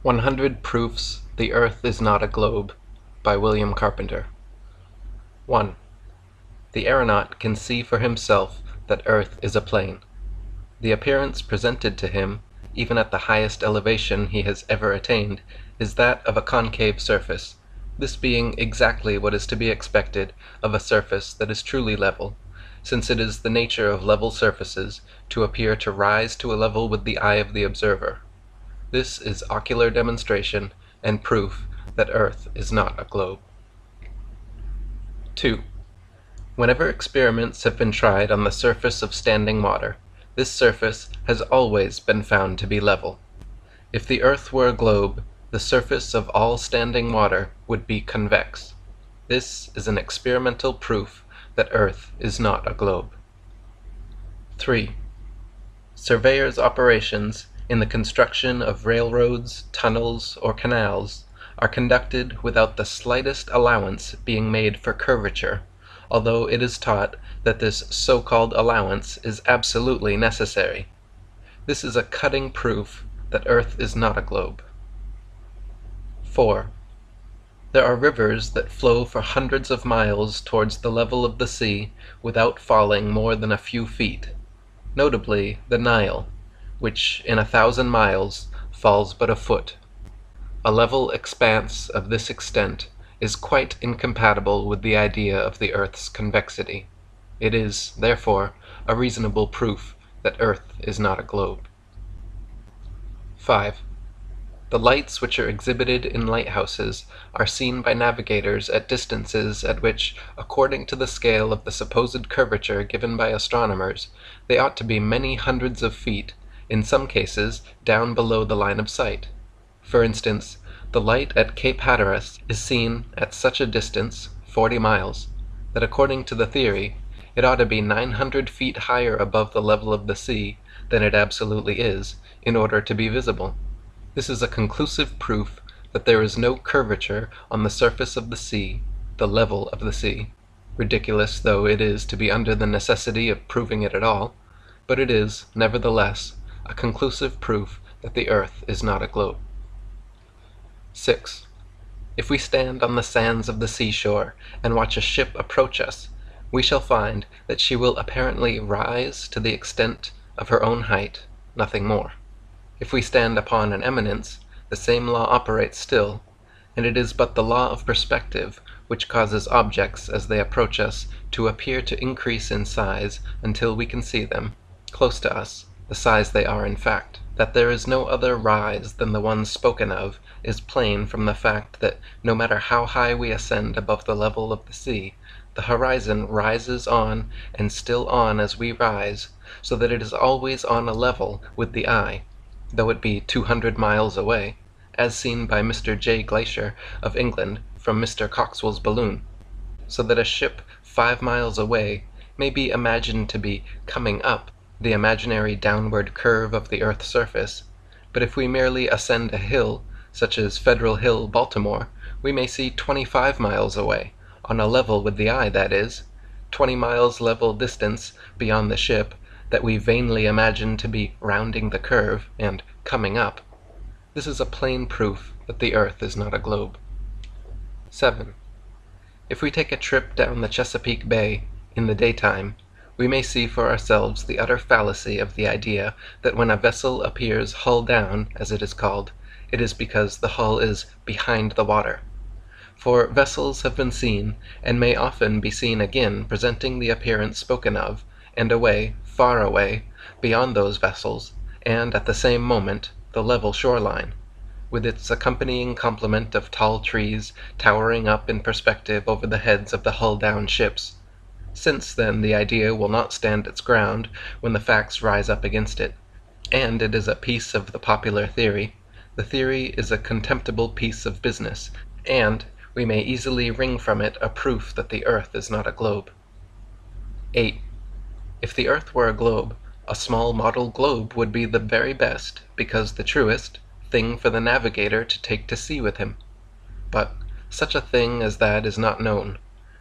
100 Proofs the Earth is not a Globe by William Carpenter. 1. The aeronaut can see for himself that Earth is a plane. The appearance presented to him, even at the highest elevation he has ever attained, is that of a concave surface, this being exactly what is to be expected of a surface that is truly level, since it is the nature of level surfaces to appear to rise to a level with the eye of the observer. This is ocular demonstration and proof that Earth is not a globe. 2. Whenever experiments have been tried on the surface of standing water, this surface has always been found to be level. If the Earth were a globe, the surface of all standing water would be convex. This is an experimental proof that Earth is not a globe. 3. Surveyors' operations in the construction of railroads, tunnels, or canals are conducted without the slightest allowance being made for curvature, although it is taught that this so-called allowance is absolutely necessary. This is a cutting proof that Earth is not a globe. 4. There are rivers that flow for hundreds of miles towards the level of the sea without falling more than a few feet, notably the Nile, which in 1,000 miles falls but a foot. A level expanse of this extent is quite incompatible with the idea of the Earth's convexity. It is, therefore, a reasonable proof that Earth is not a globe. 5. The lights which are exhibited in lighthouses are seen by navigators at distances at which, according to the scale of the supposed curvature given by astronomers, they ought to be many hundreds of feet, in some cases down below the line of sight. For instance, the light at Cape Hatteras is seen at such a distance, 40 miles, that according to the theory, it ought to be 900 feet higher above the level of the sea than it absolutely is, in order to be visible. This is a conclusive proof that there is no curvature on the surface of the sea, the level of the sea, ridiculous though it is to be under the necessity of proving it at all, but it is, nevertheless, a conclusive proof that the Earth is not a globe. 6. If we stand on the sands of the seashore and watch a ship approach us, we shall find that she will apparently rise to the extent of her own height, nothing more. If we stand upon an eminence, the same law operates still, and it is but the law of perspective which causes objects as they approach us to appear to increase in size until we can see them, close to us, the size they are in fact. That there is no other rise than the one spoken of is plain from the fact that no matter how high we ascend above the level of the sea, the horizon rises on and still on as we rise, so that it is always on a level with the eye, though it be 200 miles away, as seen by Mr. J. Glaisher of England from Mr. Coxwell's balloon, so that a ship 5 miles away may be imagined to be coming up the imaginary downward curve of the Earth's surface, but if we merely ascend a hill, such as Federal Hill, Baltimore, we may see 25 miles away, on a level with the eye, that is, 20 miles level distance beyond the ship, that we vainly imagine to be rounding the curve and coming up. This is a plain proof that the Earth is not a globe. 7. If we take a trip down the Chesapeake Bay in the daytime, we may see for ourselves the utter fallacy of the idea that when a vessel appears hull down, as it is called, it is because the hull is behind the water. For vessels have been seen, and may often be seen again presenting the appearance spoken of, and away, far away, beyond those vessels, and at the same moment, the level shoreline, with its accompanying complement of tall trees towering up in perspective over the heads of the hull-down ships. Since, then, the idea will not stand its ground when the facts rise up against it, and it is a piece of the popular theory, the theory is a contemptible piece of business, and we may easily wring from it a proof that the Earth is not a globe. 8. If the Earth were a globe, a small model globe would be the very best, because the truest, thing for the navigator to take to sea with him. But such a thing as that is not known.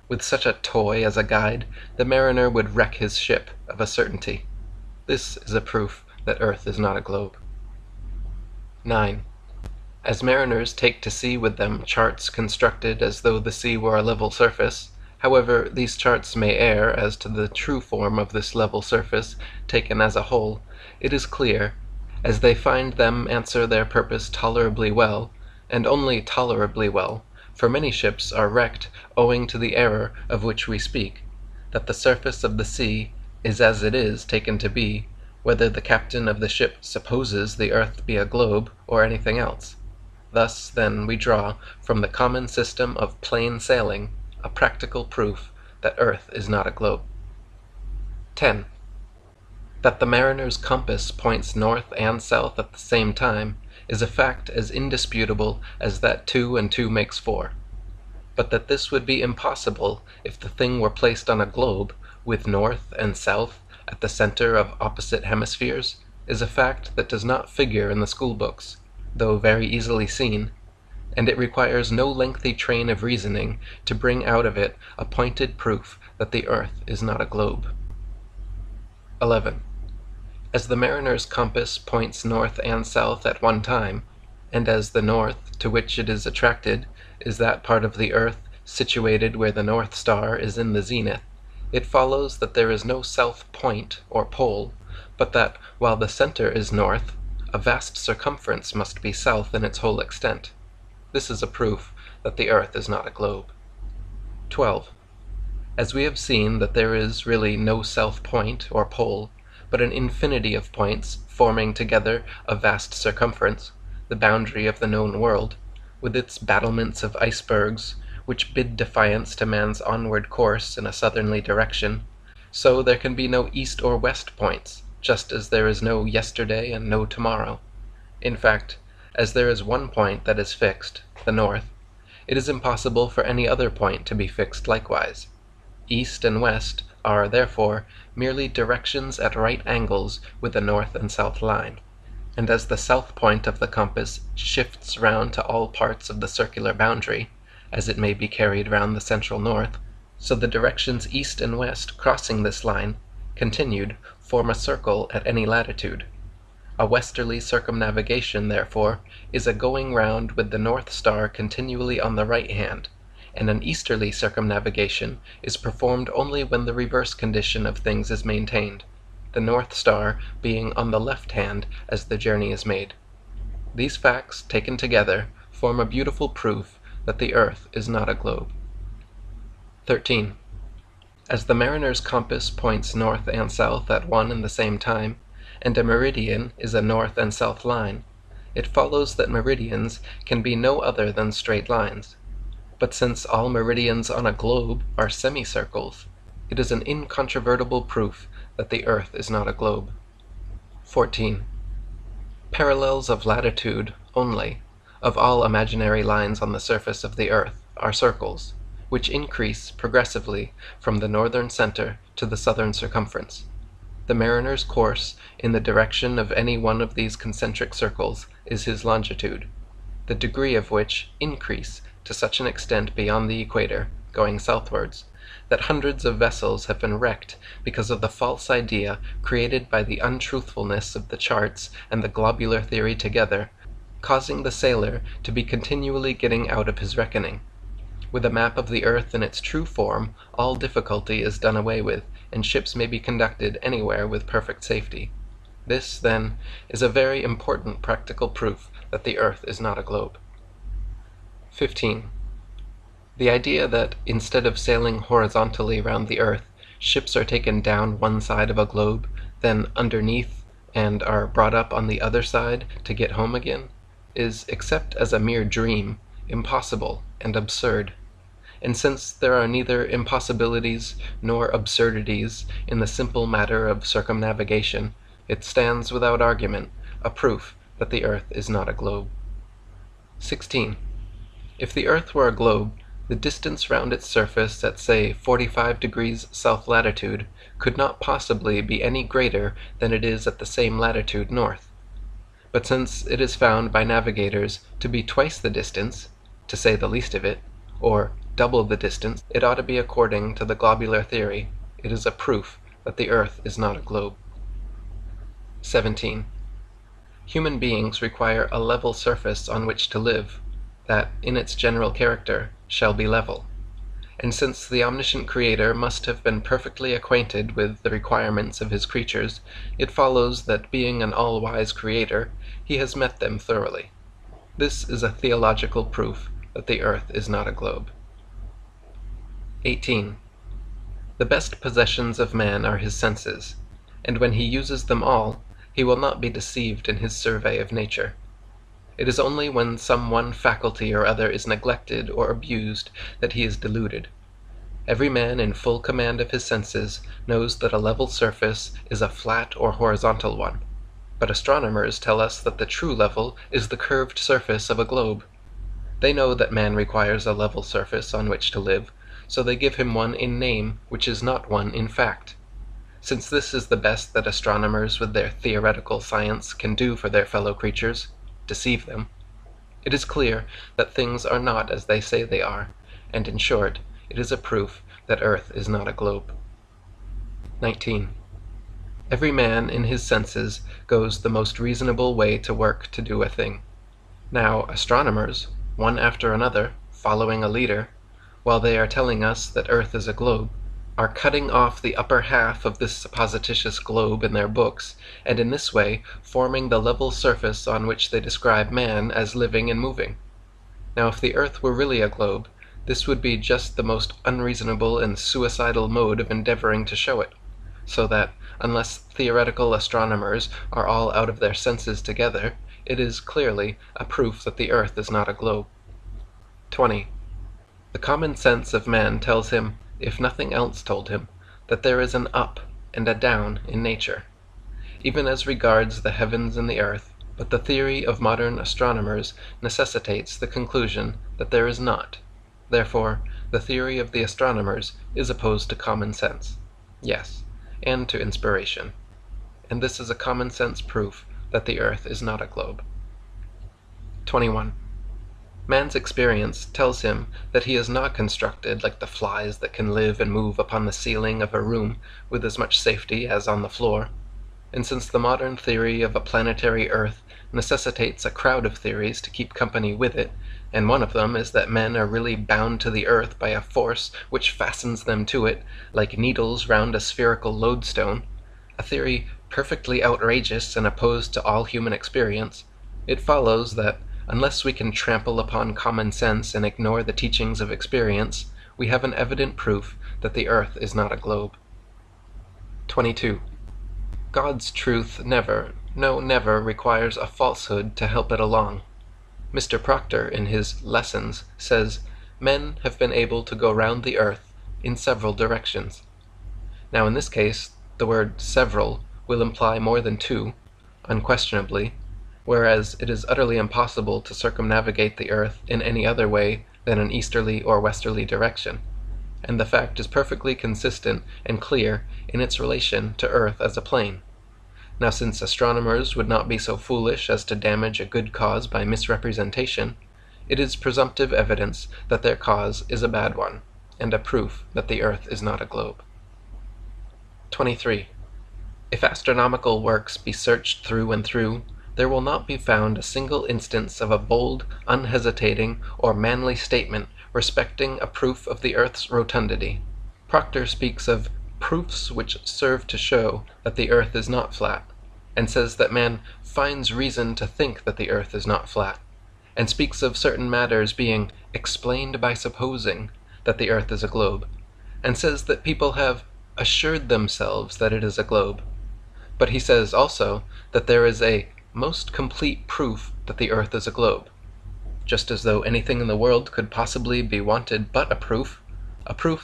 With such a toy as a guide, the mariner would wreck his ship, of a certainty. This is a proof that Earth is not a globe. 9. As mariners take to sea with them charts constructed as though the sea were a level surface, however these charts may err as to the true form of this level surface taken as a whole, it is clear, as they find them answer their purpose tolerably well, and only tolerably well, for many ships are wrecked owing to the error of which we speak, that the surface of the sea is as it is taken to be, whether the captain of the ship supposes the earth be a globe or anything else. Thus, then, we draw, from the common system of plain sailing, a practical proof that earth is not a globe. 10. That the mariner's compass points north and south at the same time is a fact as indisputable as that 2 and 2 makes 4. But that this would be impossible if the thing were placed on a globe, with north and south at the center of opposite hemispheres, is a fact that does not figure in the schoolbooks, though very easily seen, and it requires no lengthy train of reasoning to bring out of it a pointed proof that the earth is not a globe. 11. As the mariner's compass points north and south at one time, and as the north to which it is attracted is that part of the earth situated where the North Star is in the zenith, it follows that there is no south point or pole, but that, while the center is north, a vast circumference must be south in its whole extent. This is a proof that the earth is not a globe. 12. As we have seen that there is really no south point or pole, but an infinity of points forming together a vast circumference, the boundary of the known world, with its battlements of icebergs, which bid defiance to man's onward course in a southerly direction, so there can be no east or west points, just as there is no yesterday and no tomorrow. In fact, as there is one point that is fixed, the north, it is impossible for any other point to be fixed likewise. East and west are, therefore, merely directions at right angles with the north and south line, and as the south point of the compass shifts round to all parts of the circular boundary, as it may be carried round the central north, so the directions east and west crossing this line, continued, form a circle at any latitude. A westerly circumnavigation, therefore, is a going round with the North Star continually on the right hand, and an easterly circumnavigation is performed only when the reverse condition of things is maintained, the North Star being on the left hand as the journey is made. These facts, taken together, form a beautiful proof that the earth is not a globe. 13. As the mariner's compass points north and south at one and the same time, and a meridian is a north and south line, it follows that meridians can be no other than straight lines. But since all meridians on a globe are semicircles, it is an incontrovertible proof that the earth is not a globe. 14. Parallels of latitude only, of all imaginary lines on the surface of the earth, are circles, which increase progressively from the northern center to the southern circumference. The mariner's course in the direction of any one of these concentric circles is his longitude, the degree of which increase to such an extent beyond the equator, going southwards, that hundreds of vessels have been wrecked because of the false idea created by the untruthfulness of the charts and the globular theory together, causing the sailor to be continually getting out of his reckoning. With a map of the earth in its true form, all difficulty is done away with, and ships may be conducted anywhere with perfect safety. This, then, is a very important practical proof that the earth is not a globe. 15. The idea that, instead of sailing horizontally round the earth, ships are taken down one side of a globe, then underneath, and are brought up on the other side to get home again, is, except as a mere dream, impossible and absurd. And since there are neither impossibilities nor absurdities in the simple matter of circumnavigation, it stands without argument, a proof that the earth is not a globe. 16. If the earth were a globe, the distance round its surface at, say, 45 degrees south latitude could not possibly be any greater than it is at the same latitude north. But since it is found by navigators to be twice the distance, to say the least of it, or double the distance, it ought to be, according to the globular theory, it is a proof that the earth is not a globe. 17. Human beings require a level surface on which to live, that, in its general character, shall be level. And since the omniscient Creator must have been perfectly acquainted with the requirements of his creatures, it follows that being an all-wise Creator, he has met them thoroughly. This is a theological proof that the earth is not a globe. 18. The best possessions of man are his senses, and when he uses them all, he will not be deceived in his survey of nature. It is only when some one faculty or other is neglected or abused that he is deluded. Every man in full command of his senses knows that a level surface is a flat or horizontal one, but astronomers tell us that the true level is the curved surface of a globe. They know that man requires a level surface on which to live, so they give him one in name which is not one in fact. Since this is the best that astronomers with their theoretical science can do for their fellow creatures, deceive them, it is clear that things are not as they say they are, and in short, it is a proof that earth is not a globe. 19. Every man in his senses goes the most reasonable way to work to do a thing. Now astronomers, one after another, following a leader, while they are telling us that earth is a globe, are cutting off the upper half of this supposititious globe in their books, and in this way forming the level surface on which they describe man as living and moving. Now if the earth were really a globe, this would be just the most unreasonable and suicidal mode of endeavoring to show it, so that, unless theoretical astronomers are all out of their senses together, it is clearly a proof that the earth is not a globe. 20. The common sense of man tells him, if nothing else told him, that there is an up and a down in nature, even as regards the heavens and the earth, but the theory of modern astronomers necessitates the conclusion that there is not. Therefore, the theory of the astronomers is opposed to common sense, yes, and to inspiration, and this is a common sense proof that the earth is not a globe. 21. Man's experience tells him that he is not constructed like the flies that can live and move upon the ceiling of a room with as much safety as on the floor, and since the modern theory of a planetary earth necessitates a crowd of theories to keep company with it, and one of them is that men are really bound to the earth by a force which fastens them to it like needles round a spherical lodestone, a theory perfectly outrageous and opposed to all human experience, it follows that, unless we can trample upon common sense and ignore the teachings of experience, we have an evident proof that the earth is not a globe. 22. God's truth never requires a falsehood to help it along. Mr. Proctor, in his Lessons, says, men have been able to go round the earth in several directions. Now in this case, the word several will imply more than two, unquestionably, whereas it is utterly impossible to circumnavigate the earth in any other way than an easterly or westerly direction, and the fact is perfectly consistent and clear in its relation to earth as a plane. Now since astronomers would not be so foolish as to damage a good cause by misrepresentation, it is presumptive evidence that their cause is a bad one, and a proof that the earth is not a globe. 23. If astronomical works be searched through and through, there will not be found a single instance of a bold, unhesitating, or manly statement respecting a proof of the earth's rotundity. Proctor speaks of proofs which serve to show that the earth is not flat, and says that man finds reason to think that the earth is not flat, and speaks of certain matters being explained by supposing that the earth is a globe, and says that people have assured themselves that it is a globe. But he says also that there is a most complete proof that the earth is a globe, just as though anything in the world could possibly be wanted but a proof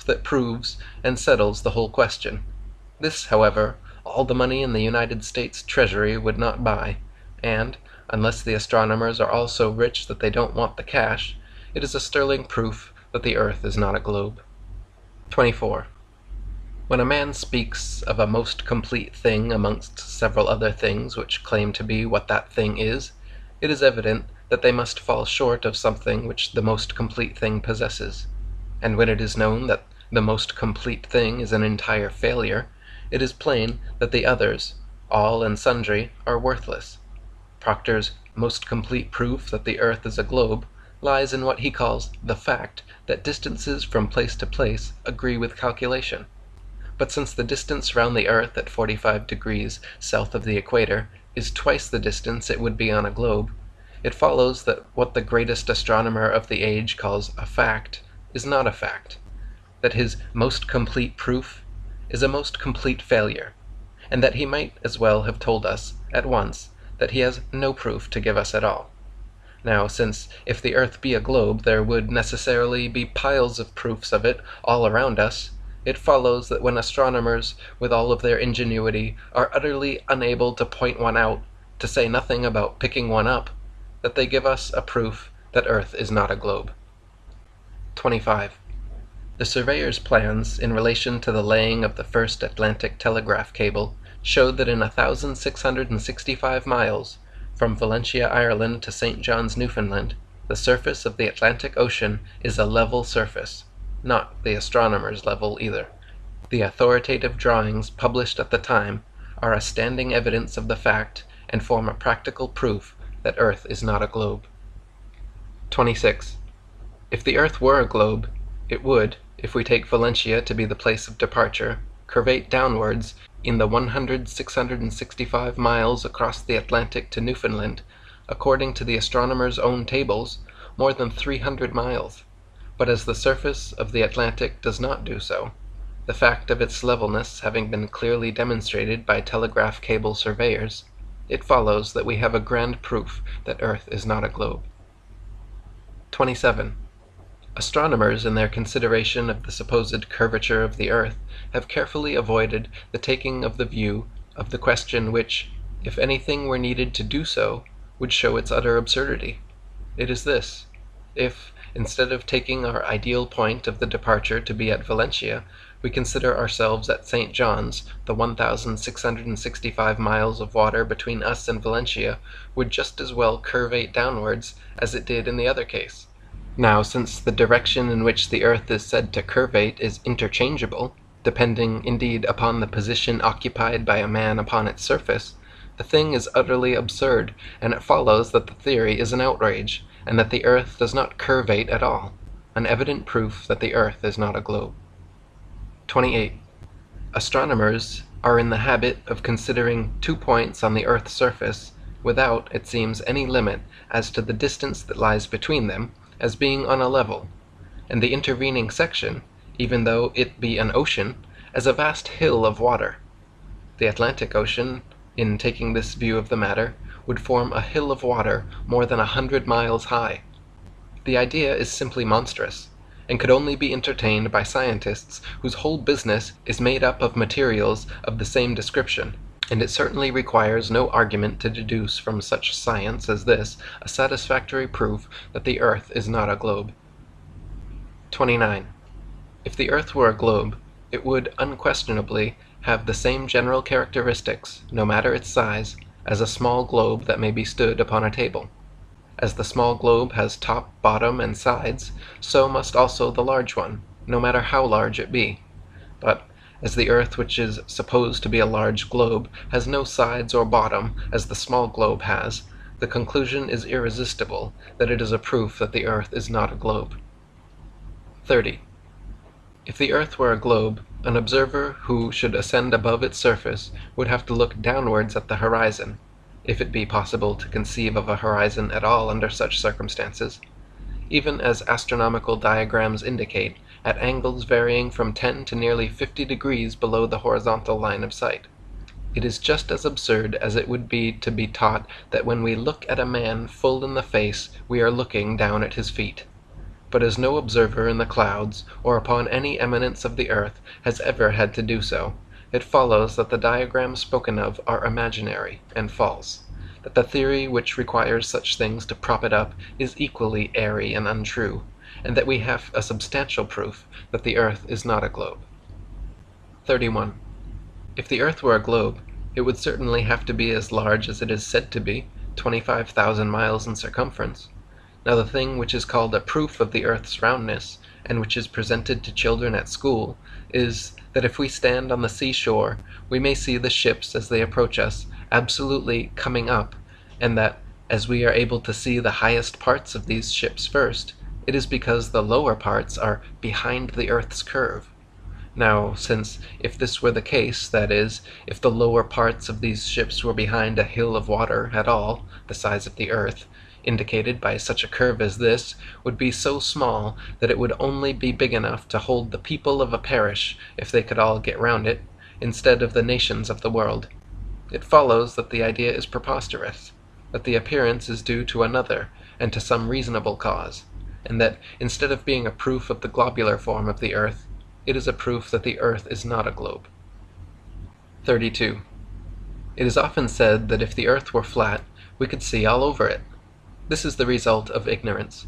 that proves and settles the whole question. This, however, all the money in the United States Treasury would not buy, and, unless the astronomers are all so rich that they don't want the cash, it is a sterling proof that the earth is not a globe. 24. When a man speaks of a most complete thing amongst several other things which claim to be what that thing is, it is evident that they must fall short of something which the most complete thing possesses. And when it is known that the most complete thing is an entire failure, it is plain that the others, all and sundry, are worthless. Proctor's most complete proof that the earth is a globe lies in what he calls the fact that distances from place to place agree with calculation. But since the distance round the earth at 45 degrees south of the equator is twice the distance it would be on a globe, it follows that what the greatest astronomer of the age calls a fact is not a fact, that his most complete proof is a most complete failure, and that he might as well have told us at once that he has no proof to give us at all. Now, since if the earth be a globe there would necessarily be piles of proofs of it all around us, it follows that when astronomers, with all of their ingenuity, are utterly unable to point one out, to say nothing about picking one up, that they give us a proof that earth is not a globe. 25. The surveyor's plans in relation to the laying of the first Atlantic telegraph cable showed that in 1,665 miles, from Valentia, Ireland to St. John's, Newfoundland, the surface of the Atlantic Ocean is a level surface, not the astronomer's level either. The authoritative drawings published at the time are a standing evidence of the fact and form a practical proof that earth is not a globe. 26. If the earth were a globe, it would, if we take Valentia to be the place of departure, curvate downwards in the 1,665 miles across the Atlantic to Newfoundland, according to the astronomer's own tables, more than 300 miles. But as the surface of the Atlantic does not do so, the fact of its levelness having been clearly demonstrated by telegraph cable surveyors, it follows that we have a grand proof that earth is not a globe. 27. Astronomers, in their consideration of the supposed curvature of the earth, have carefully avoided the taking of the view of the question which, if anything were needed to do so, would show its utter absurdity. It is this: if, instead of taking our ideal point of the departure to be at Valentia, we consider ourselves at St. John's, the 1,665 miles of water between us and Valentia would just as well curvate downwards as it did in the other case. Now, since the direction in which the earth is said to curvate is interchangeable, depending indeed upon the position occupied by a man upon its surface, the thing is utterly absurd, and it follows that the theory is an outrage, and that the earth does not curvate at all, an evident proof that the earth is not a globe. 28. Astronomers are in the habit of considering 2 points on the earth's surface, without, it seems, any limit as to the distance that lies between them, as being on a level, and the intervening section, even though it be an ocean, as a vast hill of water. The Atlantic Ocean, in taking this view of the matter, would form a hill of water more than 100 miles high. The idea is simply monstrous, and could only be entertained by scientists whose whole business is made up of materials of the same description, and it certainly requires no argument to deduce from such science as this a satisfactory proof that the earth is not a globe. 29. If the earth were a globe, it would unquestionably have the same general characteristics, no matter its size, as a small globe that may be stood upon a table. As the small globe has top, bottom, and sides, so must also the large one, no matter how large it be. But as the earth, which is supposed to be a large globe, has no sides or bottom, as the small globe has, the conclusion is irresistible that it is a proof that the earth is not a globe. 30. If the earth were a globe, an observer who should ascend above its surface would have to look downwards at the horizon, if it be possible to conceive of a horizon at all under such circumstances, even as astronomical diagrams indicate, at angles varying from 10 to nearly 50 degrees below the horizontal line of sight. It is just as absurd as it would be to be taught that when we look at a man full in the face we are looking down at his feet. But as no observer in the clouds, or upon any eminence of the earth, has ever had to do so, it follows that the diagrams spoken of are imaginary and false, that the theory which requires such things to prop it up is equally airy and untrue, and that we have a substantial proof that the earth is not a globe. 31. If the earth were a globe, it would certainly have to be as large as it is said to be, 25,000 miles in circumference. Now the thing which is called a proof of the earth's roundness, and which is presented to children at school, is that if we stand on the seashore, we may see the ships as they approach us absolutely coming up, and that, as we are able to see the highest parts of these ships first, it is because the lower parts are behind the earth's curve. Now, since if this were the case, that is, if the lower parts of these ships were behind a hill of water at all, the size of the earth, indicated by such a curve as this, would be so small that it would only be big enough to hold the people of a parish if they could all get round it, instead of the nations of the world. It follows that the idea is preposterous, that the appearance is due to another and to some reasonable cause, and that, instead of being a proof of the globular form of the earth, it is a proof that the earth is not a globe. 32. It is often said that if the earth were flat, we could see all over it. This is the result of ignorance.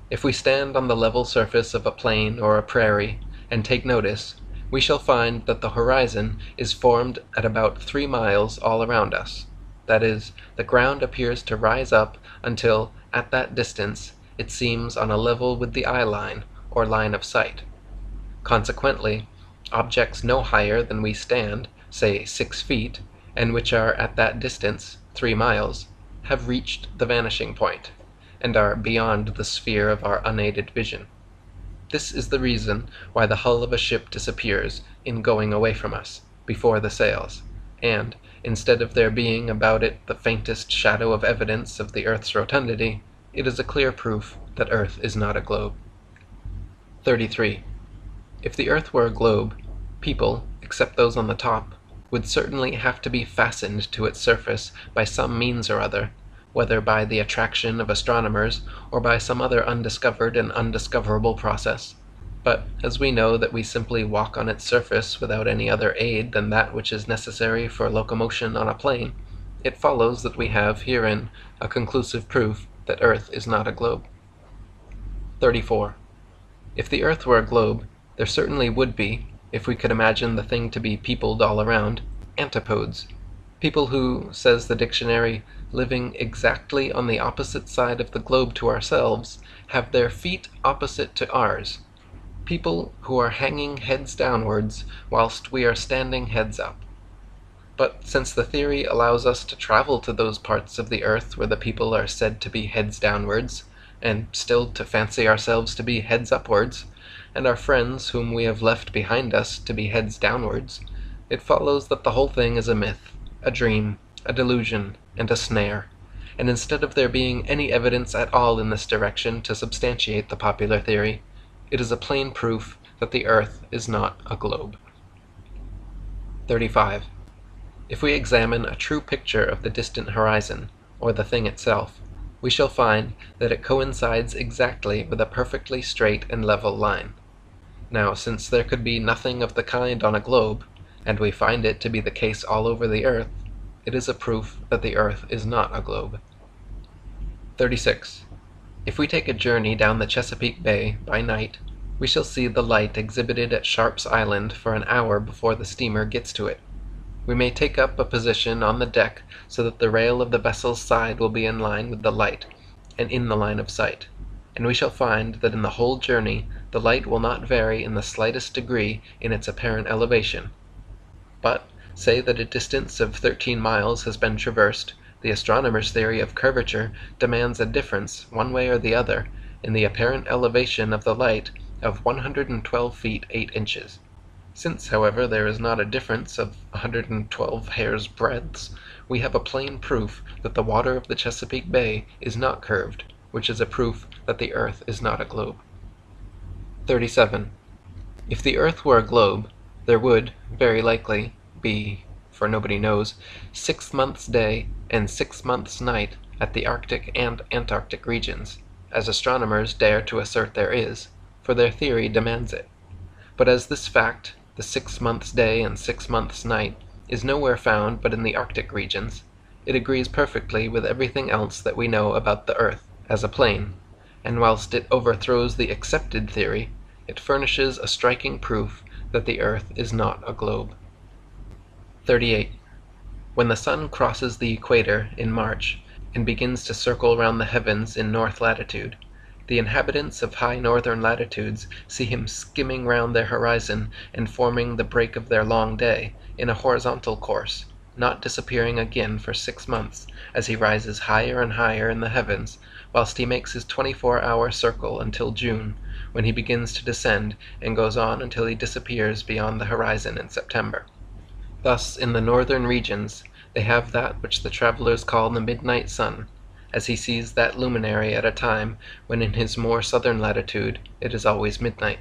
If we stand on the level surface of a plain or a prairie and take notice, we shall find that the horizon is formed at about 3 miles all around us. That is, the ground appears to rise up until, at that distance, it seems on a level with the eye line, or line of sight. Consequently, objects no higher than we stand, say 6 feet, and which are at that distance, 3 miles, have reached the vanishing point, and are beyond the sphere of our unaided vision. This is the reason why the hull of a ship disappears, in going away from us, before the sails, and, instead of there being about it the faintest shadow of evidence of the earth's rotundity, it is a clear proof that earth is not a globe. 33. If the earth were a globe, people, except those on the top, would certainly have to be fastened to its surface by some means or other, whether by the attraction of astronomers or by some other undiscovered and undiscoverable process. But as we know that we simply walk on its surface without any other aid than that which is necessary for locomotion on a plane, it follows that we have herein a conclusive proof that earth is not a globe. 34. If the earth were a globe, there certainly would be, if we could imagine the thing to be peopled all around, antipodes, people who, says the dictionary, living exactly on the opposite side of the globe to ourselves, have their feet opposite to ours, people who are hanging heads downwards whilst we are standing heads up. But since the theory allows us to travel to those parts of the earth where the people are said to be heads downwards, and still to fancy ourselves to be heads upwards, and our friends whom we have left behind us to be heads downwards, it follows that the whole thing is a myth, a dream, a delusion, and a snare, and instead of there being any evidence at all in this direction to substantiate the popular theory, it is a plain proof that the earth is not a globe. 35. If we examine a true picture of the distant horizon, or the thing itself, we shall find that it coincides exactly with a perfectly straight and level line. Now, since there could be nothing of the kind on a globe, and we find it to be the case all over the earth, it is a proof that the earth is not a globe. 36. If we take a journey down the Chesapeake Bay by night, we shall see the light exhibited at Sharp's Island for an hour before the steamer gets to it. We may take up a position on the deck so that the rail of the vessel's side will be in line with the light, and in the line of sight, and we shall find that in the whole journey the light will not vary in the slightest degree in its apparent elevation. But, say that a distance of 13 miles has been traversed, the astronomer's theory of curvature demands a difference, one way or the other, in the apparent elevation of the light of 112 feet 8 inches. Since, however, there is not a difference of 112 hairs' breadths, we have a plain proof that the water of the Chesapeake Bay is not curved, which is a proof that the earth is not a globe. 37. If the earth were a globe, there would, very likely, be, for nobody knows, 6 months' day and 6 months' night at the Arctic and Antarctic regions, as astronomers dare to assert there is, for their theory demands it. But as this fact, the 6 months' day and 6 months' night, is nowhere found but in the Arctic regions, it agrees perfectly with everything else that we know about the earth as a plane, and whilst it overthrows the accepted theory, it furnishes a striking proof that the earth is not a globe. 38. When the sun crosses the equator in March and begins to circle round the heavens in north latitude, the inhabitants of high northern latitudes see him skimming round their horizon and forming the break of their long day in a horizontal course, not disappearing again for 6 months, as he rises higher and higher in the heavens, whilst he makes his 24-hour circle until June, when he begins to descend and goes on until he disappears beyond the horizon in September. Thus, in the northern regions, they have that which the travellers call the midnight sun, as he sees that luminary at a time when in his more southern latitude it is always midnight.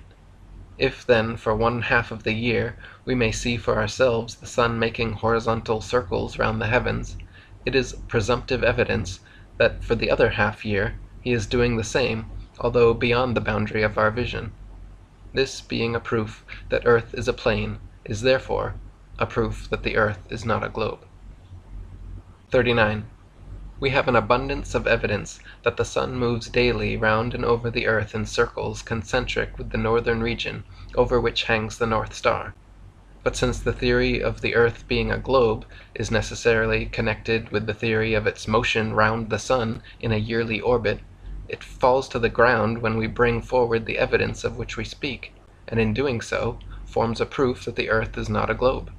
If, then, for 1/2 of the year we may see for ourselves the sun making horizontal circles round the heavens, it is presumptive evidence that for the other half-year he is doing the same, although beyond the boundary of our vision. This being a proof that earth is a plane, is therefore a proof that the earth is not a globe. 39. We have an abundance of evidence that the sun moves daily round and over the earth in circles concentric with the northern region over which hangs the North Star. But since the theory of the earth being a globe is necessarily connected with the theory of its motion round the sun in a yearly orbit, it falls to the ground when we bring forward the evidence of which we speak, and in doing so forms a proof that the earth is not a globe.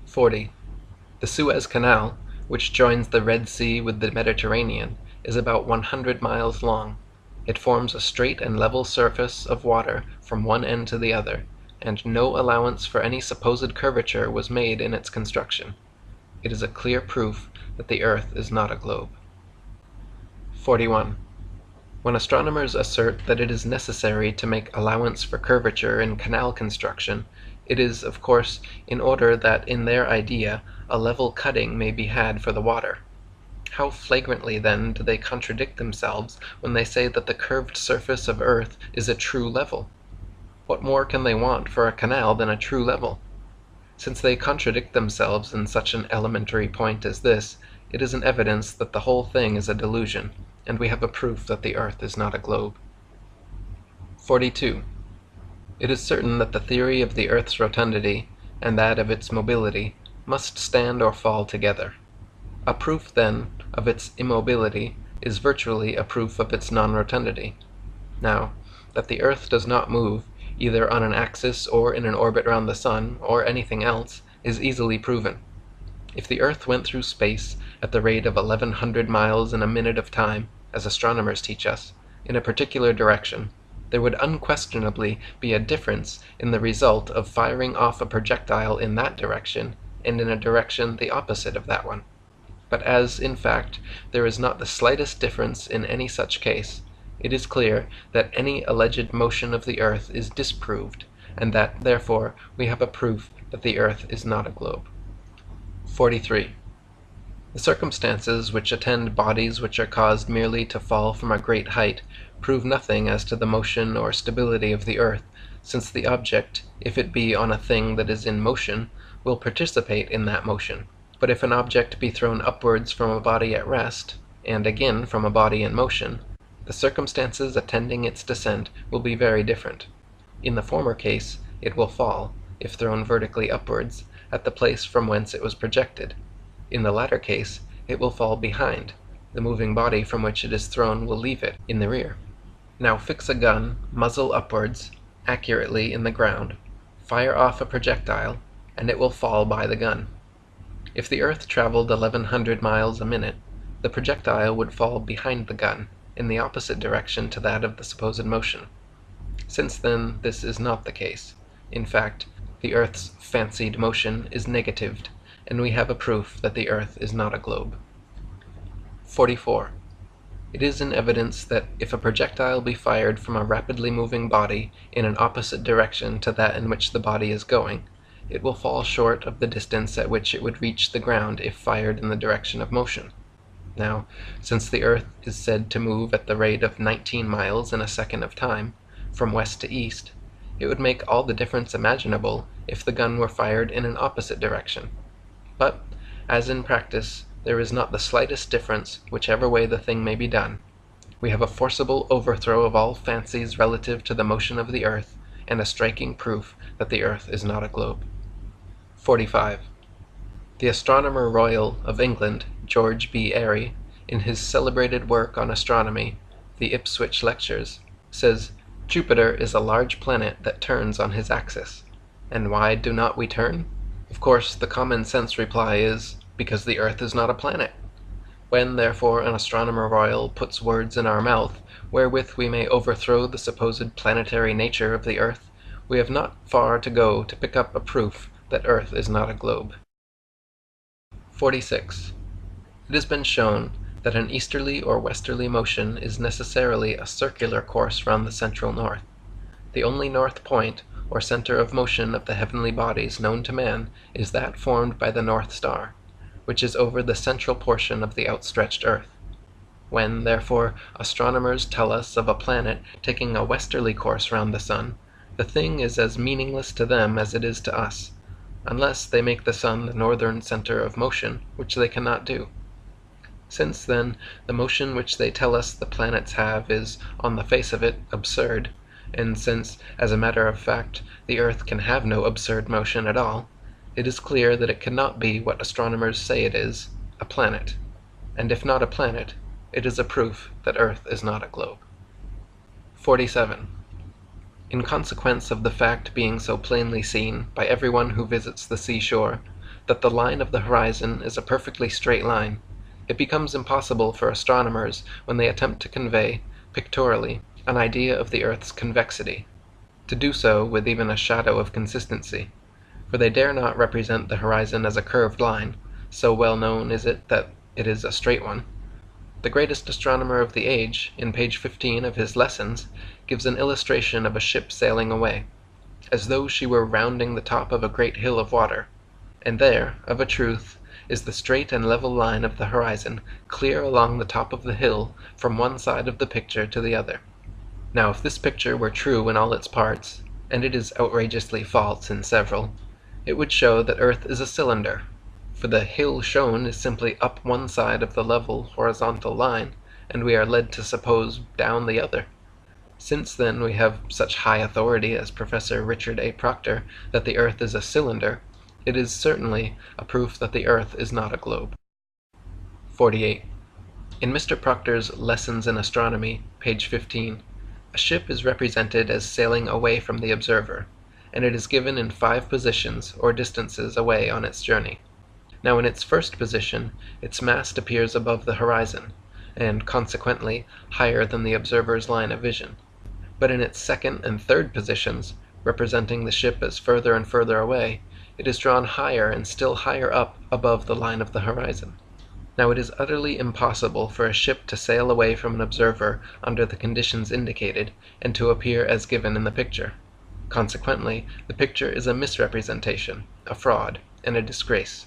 40. The Suez Canal, which joins the Red Sea with the Mediterranean, is about 100 miles long. It forms a straight and level surface of water from one end to the other, and no allowance for any supposed curvature was made in its construction. It is a clear proof that the earth is not a globe. 41. When astronomers assert that it is necessary to make allowance for curvature in canal construction, it is, of course, in order that in their idea a level cutting may be had for the water. How flagrantly, then, do they contradict themselves when they say that the curved surface of earth is a true level? What more can they want for a canal than a true level? Since they contradict themselves in such an elementary point as this, it is an evidence that the whole thing is a delusion, and we have a proof that the earth is not a globe. 42. It is certain that the theory of the earth's rotundity and that of its mobility must stand or fall together. A proof, then, of its immobility is virtually a proof of its non-rotundity. Now, that the earth does not move, either on an axis or in an orbit round the sun, or anything else, is easily proven. If the earth went through space at the rate of 1100 miles in a minute of time, as astronomers teach us, in a particular direction, there would unquestionably be a difference in the result of firing off a projectile in that direction and in a direction the opposite of that one. But as, in fact, there is not the slightest difference in any such case, it is clear that any alleged motion of the earth is disproved, and that, therefore, we have a proof that the earth is not a globe. 43. The circumstances which attend bodies which are caused merely to fall from a great height prove nothing as to the motion or stability of the earth, since the object, if it be on a thing that is in motion, will participate in that motion. But if an object be thrown upwards from a body at rest, and again from a body in motion, the circumstances attending its descent will be very different. In the former case, it will fall, if thrown vertically upwards, at the place from whence it was projected. In the latter case, it will fall behind. The moving body from which it is thrown will leave it in the rear. Now fix a gun, muzzle upwards, accurately in the ground, fire off a projectile, and it will fall by the gun. If the earth traveled 1100 miles a minute, the projectile would fall behind the gun, in the opposite direction to that of the supposed motion. Since then this is not the case, in fact, the earth's fancied motion is negatived, and we have a proof that the earth is not a globe. 44. It is in evidence that if a projectile be fired from a rapidly moving body in an opposite direction to that in which the body is going, it will fall short of the distance at which it would reach the ground if fired in the direction of motion. Now, since the earth is said to move at the rate of 19 miles in a second of time, from west to east, it would make all the difference imaginable if the gun were fired in an opposite direction. But, as in practice, there is not the slightest difference whichever way the thing may be done. We have a forcible overthrow of all fancies relative to the motion of the earth, and a striking proof that the earth is not a globe. 45. The Astronomer Royal of England, George B. Airy, in his celebrated work on astronomy, the Ipswich Lectures, says, "Jupiter is a large planet that turns on his axis. And why do not we turn? Of course, the common sense reply is, because the earth is not a planet. When, therefore, an astronomer royal puts words in our mouth, wherewith we may overthrow the supposed planetary nature of the earth, we have not far to go to pick up a proof that earth is not a globe. 46. It has been shown that an easterly or westerly motion is necessarily a circular course round the central north. The only north point, or center of motion of the heavenly bodies known to man, is that formed by the North Star, which is over the central portion of the outstretched earth. When, therefore, astronomers tell us of a planet taking a westerly course round the sun, the thing is as meaningless to them as it is to us, unless they make the sun the northern center of motion, which they cannot do. Since, then, the motion which they tell us the planets have is, on the face of it, absurd, and since, as a matter of fact, the earth can have no absurd motion at all, it is clear that it cannot be what astronomers say it is, a planet. And if not a planet, it is a proof that earth is not a globe. 47. In consequence of the fact being so plainly seen by everyone who visits the seashore, that the line of the horizon is a perfectly straight line, it becomes impossible for astronomers, when they attempt to convey, pictorially, an idea of the earth's convexity, to do so with even a shadow of consistency, for they dare not represent the horizon as a curved line, so well known is it that it is a straight one. The greatest astronomer of the age, in page 15 of his Lessons, gives an illustration of a ship sailing away, as though she were rounding the top of a great hill of water, and there, of a truth, is the straight and level line of the horizon, clear along the top of the hill, from one side of the picture to the other. Now if this picture were true in all its parts, and it is outrageously false in several, it would show that earth is a cylinder, for the hill shown is simply up one side of the level horizontal line, and we are led to suppose down the other. Since then we have such high authority as Professor Richard A. Proctor that the earth is a cylinder, it is certainly a proof that the earth is not a globe. 48. In Mr. Proctor's Lessons in Astronomy, page 15, a ship is represented as sailing away from the observer, and it is given in 5 positions or distances away on its journey. Now in its first position, its mast appears above the horizon, and consequently higher than the observer's line of vision. But in its second and third positions, representing the ship as further and further away, it is drawn higher and still higher up above the line of the horizon. Now it is utterly impossible for a ship to sail away from an observer under the conditions indicated, and to appear as given in the picture. Consequently, the picture is a misrepresentation, a fraud, and a disgrace.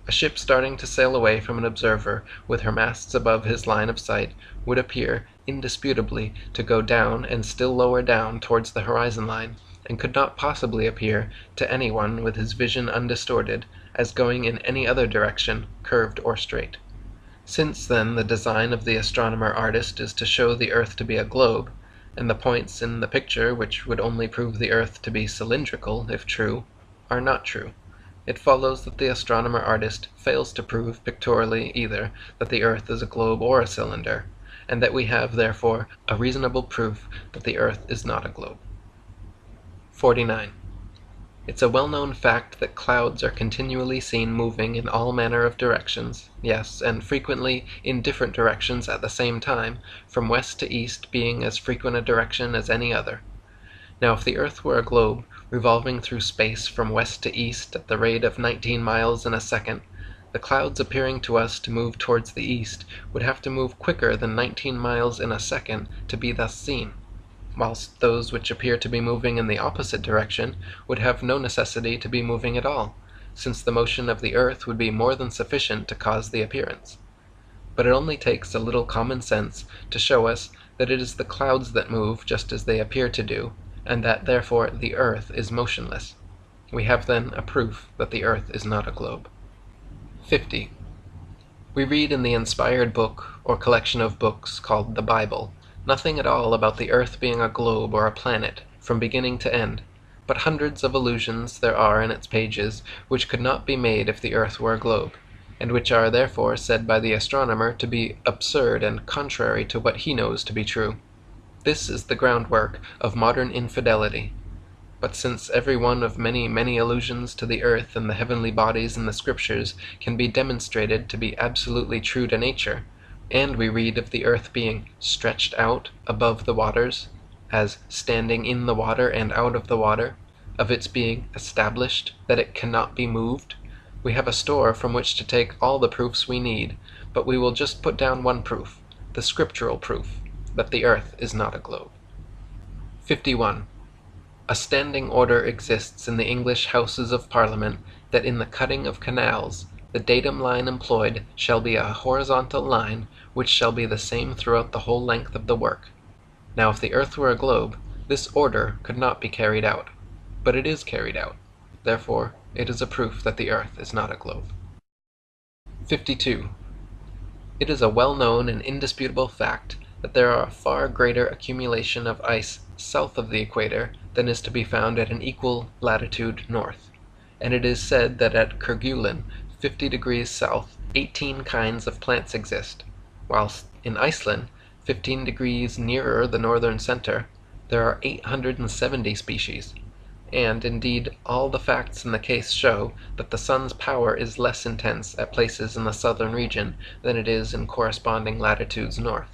A ship starting to sail away from an observer with her masts above his line of sight would appear, indisputably, to go down and still lower down towards the horizon line, and could not possibly appear to anyone with his vision undistorted as going in any other direction, curved or straight. Since, then, the design of the astronomer-artist is to show the earth to be a globe, and the points in the picture which would only prove the earth to be cylindrical, if true, are not true, it follows that the astronomer-artist fails to prove pictorially either that the earth is a globe or a cylinder, and that we have, therefore, a reasonable proof that the earth is not a globe. 49. It's a well-known fact that clouds are continually seen moving in all manner of directions, yes, and frequently in different directions at the same time, from west to east being as frequent a direction as any other. Now if the earth were a globe, revolving through space from west to east at the rate of 19 miles in a second, the clouds appearing to us to move towards the east would have to move quicker than 19 miles in a second to be thus seen, whilst those which appear to be moving in the opposite direction would have no necessity to be moving at all, since the motion of the earth would be more than sufficient to cause the appearance. But it only takes a little common sense to show us that it is the clouds that move just as they appear to do, and that therefore the earth is motionless. We have then a proof that the earth is not a globe. 50. We read in the inspired book, or collection of books, called the Bible, nothing at all about the earth being a globe or a planet, from beginning to end, but hundreds of allusions there are in its pages which could not be made if the earth were a globe, and which are therefore said by the astronomer to be absurd and contrary to what he knows to be true. This is the groundwork of modern infidelity. But since every one of many, many allusions to the earth and the heavenly bodies in the Scriptures can be demonstrated to be absolutely true to nature, and we read of the earth being stretched out above the waters, as standing in the water and out of the water, of its being established that it cannot be moved, we have a store from which to take all the proofs we need, but we will just put down one proof, the scriptural proof, that the earth is not a globe. 51. A standing order exists in the English Houses of Parliament that in the cutting of canals the datum line employed shall be a horizontal line which shall be the same throughout the whole length of the work. Now if the earth were a globe, this order could not be carried out, but it is carried out. Therefore, it is a proof that the earth is not a globe. 52. It is a well-known and indisputable fact that there are a far greater accumulation of ice south of the equator than is to be found at an equal latitude north, and it is said that at Kerguelen, 50 degrees south, 18 kinds of plants exist, whilst in Iceland, 15 degrees nearer the northern center, there are 870 species, and indeed all the facts in the case show that the sun's power is less intense at places in the southern region than it is in corresponding latitudes north.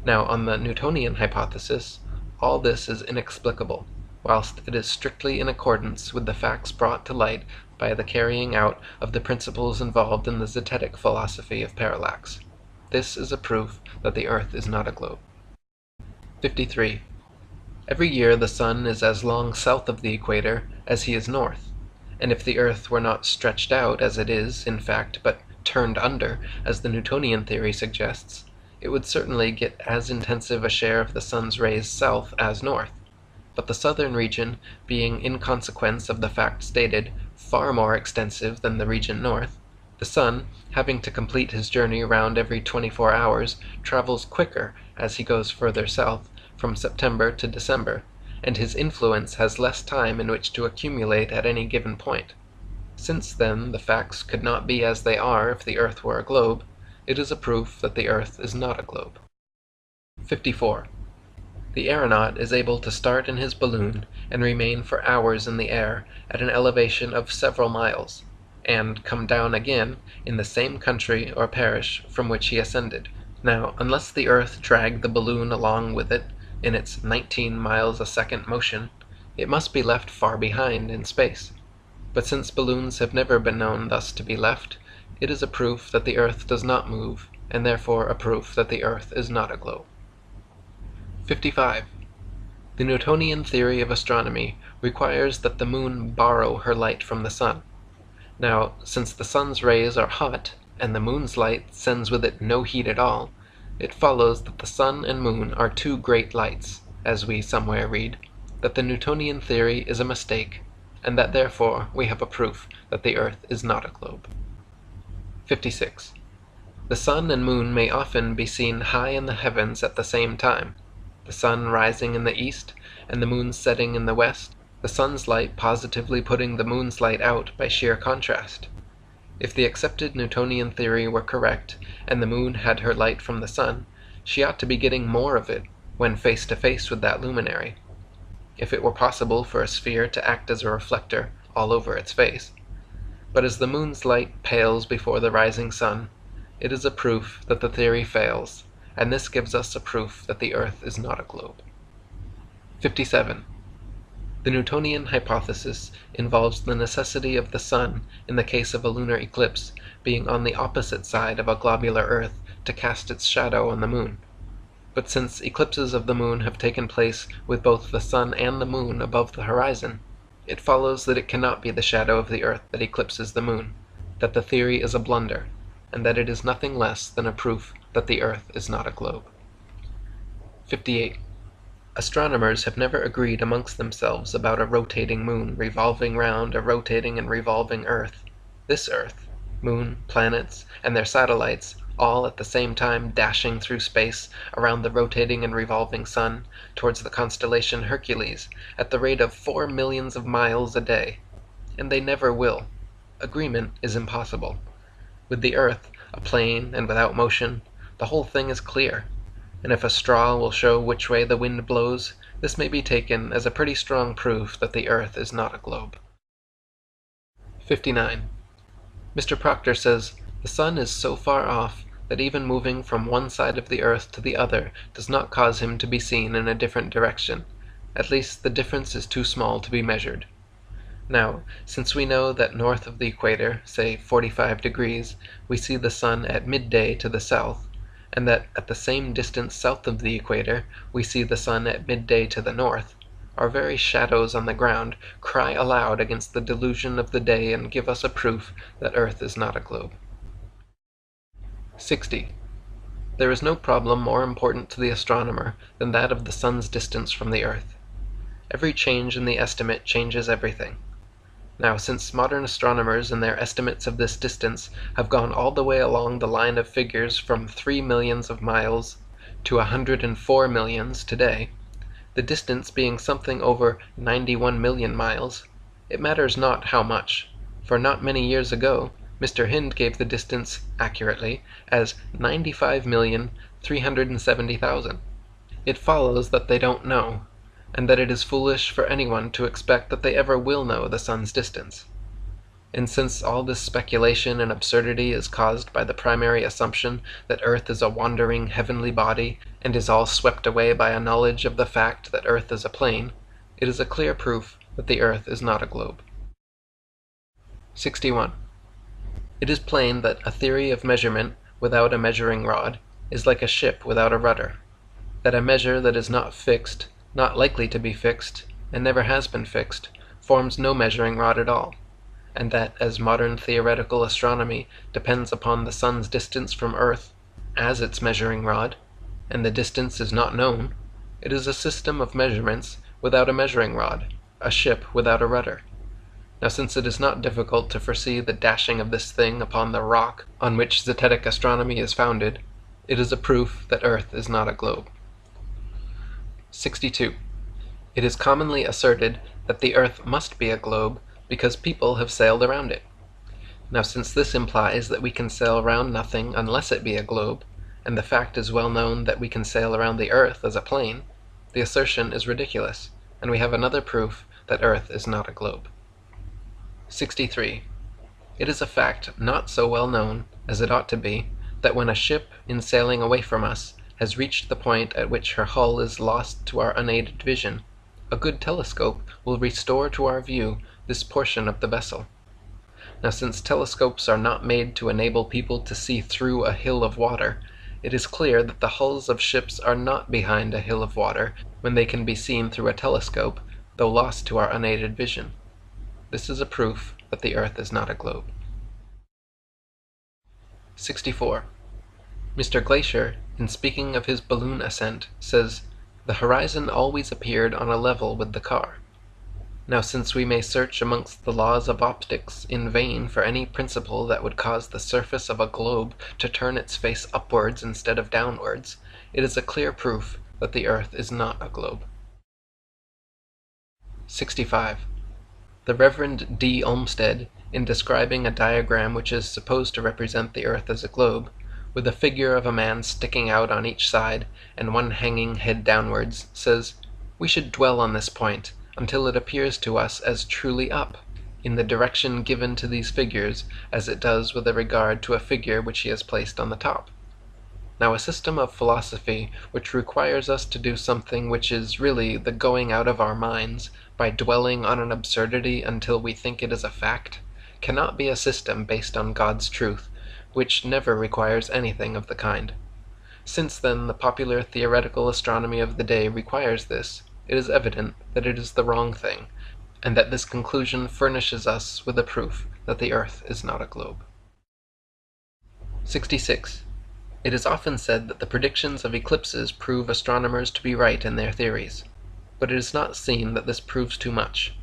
Now, on the Newtonian hypothesis, all this is inexplicable, whilst it is strictly in accordance with the facts brought to light by the carrying out of the principles involved in the zetetic philosophy of parallax. This is a proof that the earth is not a globe. 53. Every year the sun is as long south of the equator as he is north, and if the earth were not stretched out as it is, in fact, but turned under, as the Newtonian theory suggests, it would certainly get as intensive a share of the sun's rays south as north. But the southern region, being in consequence of the fact stated, far more extensive than the region north, the sun, having to complete his journey round every 24 hours, travels quicker as he goes further south, from September to December, and his influence has less time in which to accumulate at any given point. Since, then, the facts could not be as they are if the earth were a globe, it is a proof that the earth is not a globe. 54. The aeronaut is able to start in his balloon and remain for hours in the air at an elevation of several miles, and come down again in the same country or parish from which he ascended. Now, unless the earth dragged the balloon along with it in its 19 miles a second motion, it must be left far behind in space. But since balloons have never been known thus to be left, it is a proof that the earth does not move, and therefore a proof that the earth is not a globe. 55. The Newtonian theory of astronomy requires that the moon borrow her light from the sun. Now, since the sun's rays are hot, and the moon's light sends with it no heat at all, it follows that the sun and moon are two great lights, as we somewhere read, that the Newtonian theory is a mistake, and that therefore we have a proof that the earth is not a globe. 56. The sun and moon may often be seen high in the heavens at the same time, the sun rising in the east and the moon setting in the west, the sun's light positively putting the moon's light out by sheer contrast. If the accepted Newtonian theory were correct, and the moon had her light from the sun, she ought to be getting more of it when face to face with that luminary. If it were possible for a sphere to act as a reflector all over its face. But as the moon's light pales before the rising sun, it is a proof that the theory fails, and this gives us a proof that the earth is not a globe. 57. The Newtonian hypothesis involves the necessity of the sun, in the case of a lunar eclipse, being on the opposite side of a globular earth to cast its shadow on the moon. But since eclipses of the moon have taken place with both the sun and the moon above the horizon, it follows that it cannot be the shadow of the earth that eclipses the moon, that the theory is a blunder, and that it is nothing less than a proof that the earth is not a globe. 58. Astronomers have never agreed amongst themselves about a rotating moon revolving round a rotating and revolving earth. This earth, moon, planets, and their satellites, all at the same time dashing through space around the rotating and revolving sun towards the constellation Hercules at the rate of 4 millions of miles a day. And they never will. Agreement is impossible. With the earth, a plane and without motion, the whole thing is clear, and if a straw will show which way the wind blows, This may be taken as a pretty strong proof that the earth is not a globe. 59. Mr. Proctor says, "The sun is so far off that even moving from one side of the earth to the other does not cause him to be seen in a different direction. At least the difference is too small to be measured." Now, since we know that north of the equator, say 45 degrees, we see the sun at midday to the south, and that at the same distance south of the equator we see the sun at midday to the north, our very shadows on the ground cry aloud against the delusion of the day and give us a proof that earth is not a globe. 60. There is no problem more important to the astronomer than that of the sun's distance from the earth. Every change in the estimate changes everything. Now, since modern astronomers in their estimates of this distance have gone all the way along the line of figures from 3 millions of miles to 104 millions today, the distance being something over 91 million miles, it matters not how much, for not many years ago Mr. Hind gave the distance, accurately, as 95,370,000. It follows that they don't know, and that it is foolish for anyone to expect that they ever will know the sun's distance. And since all this speculation and absurdity is caused by the primary assumption that earth is a wandering heavenly body, and is all swept away by a knowledge of the fact that earth is a plane, it is a clear proof that the earth is not a globe. 61. It is plain that a theory of measurement without a measuring rod is like a ship without a rudder, that a measure that is not fixed, not likely to be fixed, and never has been fixed, forms no measuring rod at all, and that as modern theoretical astronomy depends upon the sun's distance from earth as its measuring rod, and the distance is not known, it is a system of measurements without a measuring rod, a ship without a rudder. Now, since it is not difficult to foresee the dashing of this thing upon the rock on which zetetic astronomy is founded, it is a proof that earth is not a globe. 62. It is commonly asserted that the earth must be a globe because people have sailed around it. Now, since this implies that we can sail around nothing unless it be a globe, and the fact is well known that we can sail around the earth as a plane, the assertion is ridiculous, and we have another proof that earth is not a globe. 63. It is a fact not so well known as it ought to be that when a ship, in sailing away from us, has reached the point at which her hull is lost to our unaided vision, a good telescope will restore to our view this portion of the vessel. Now, since telescopes are not made to enable people to see through a hill of water, it is clear that the hulls of ships are not behind a hill of water when they can be seen through a telescope, though lost to our unaided vision. This is a proof that the earth is not a globe. 64. Mr. Glaisher, in speaking of his balloon ascent, says, "The horizon always appeared on a level with the car." Now, since we may search amongst the laws of optics in vain for any principle that would cause the surface of a globe to turn its face upwards instead of downwards, it is a clear proof that the earth is not a globe. 65. The Reverend D. Olmsted, in describing a diagram which is supposed to represent the earth as a globe, with a figure of a man sticking out on each side and one hanging head downwards, says, "We should dwell on this point until it appears to us as truly up, in the direction given to these figures, as it does with a regard to a figure which he has placed on the top." Now, a system of philosophy which requires us to do something which is really the going out of our minds by dwelling on an absurdity until we think it is a fact, cannot be a system based on God's truth, which never requires anything of the kind. Since, then, the popular theoretical astronomy of the day requires this, it is evident that it is the wrong thing, and that this conclusion furnishes us with a proof that the earth is not a globe. 66. It is often said that the predictions of eclipses prove astronomers to be right in their theories, but it is not seen that this proves too much.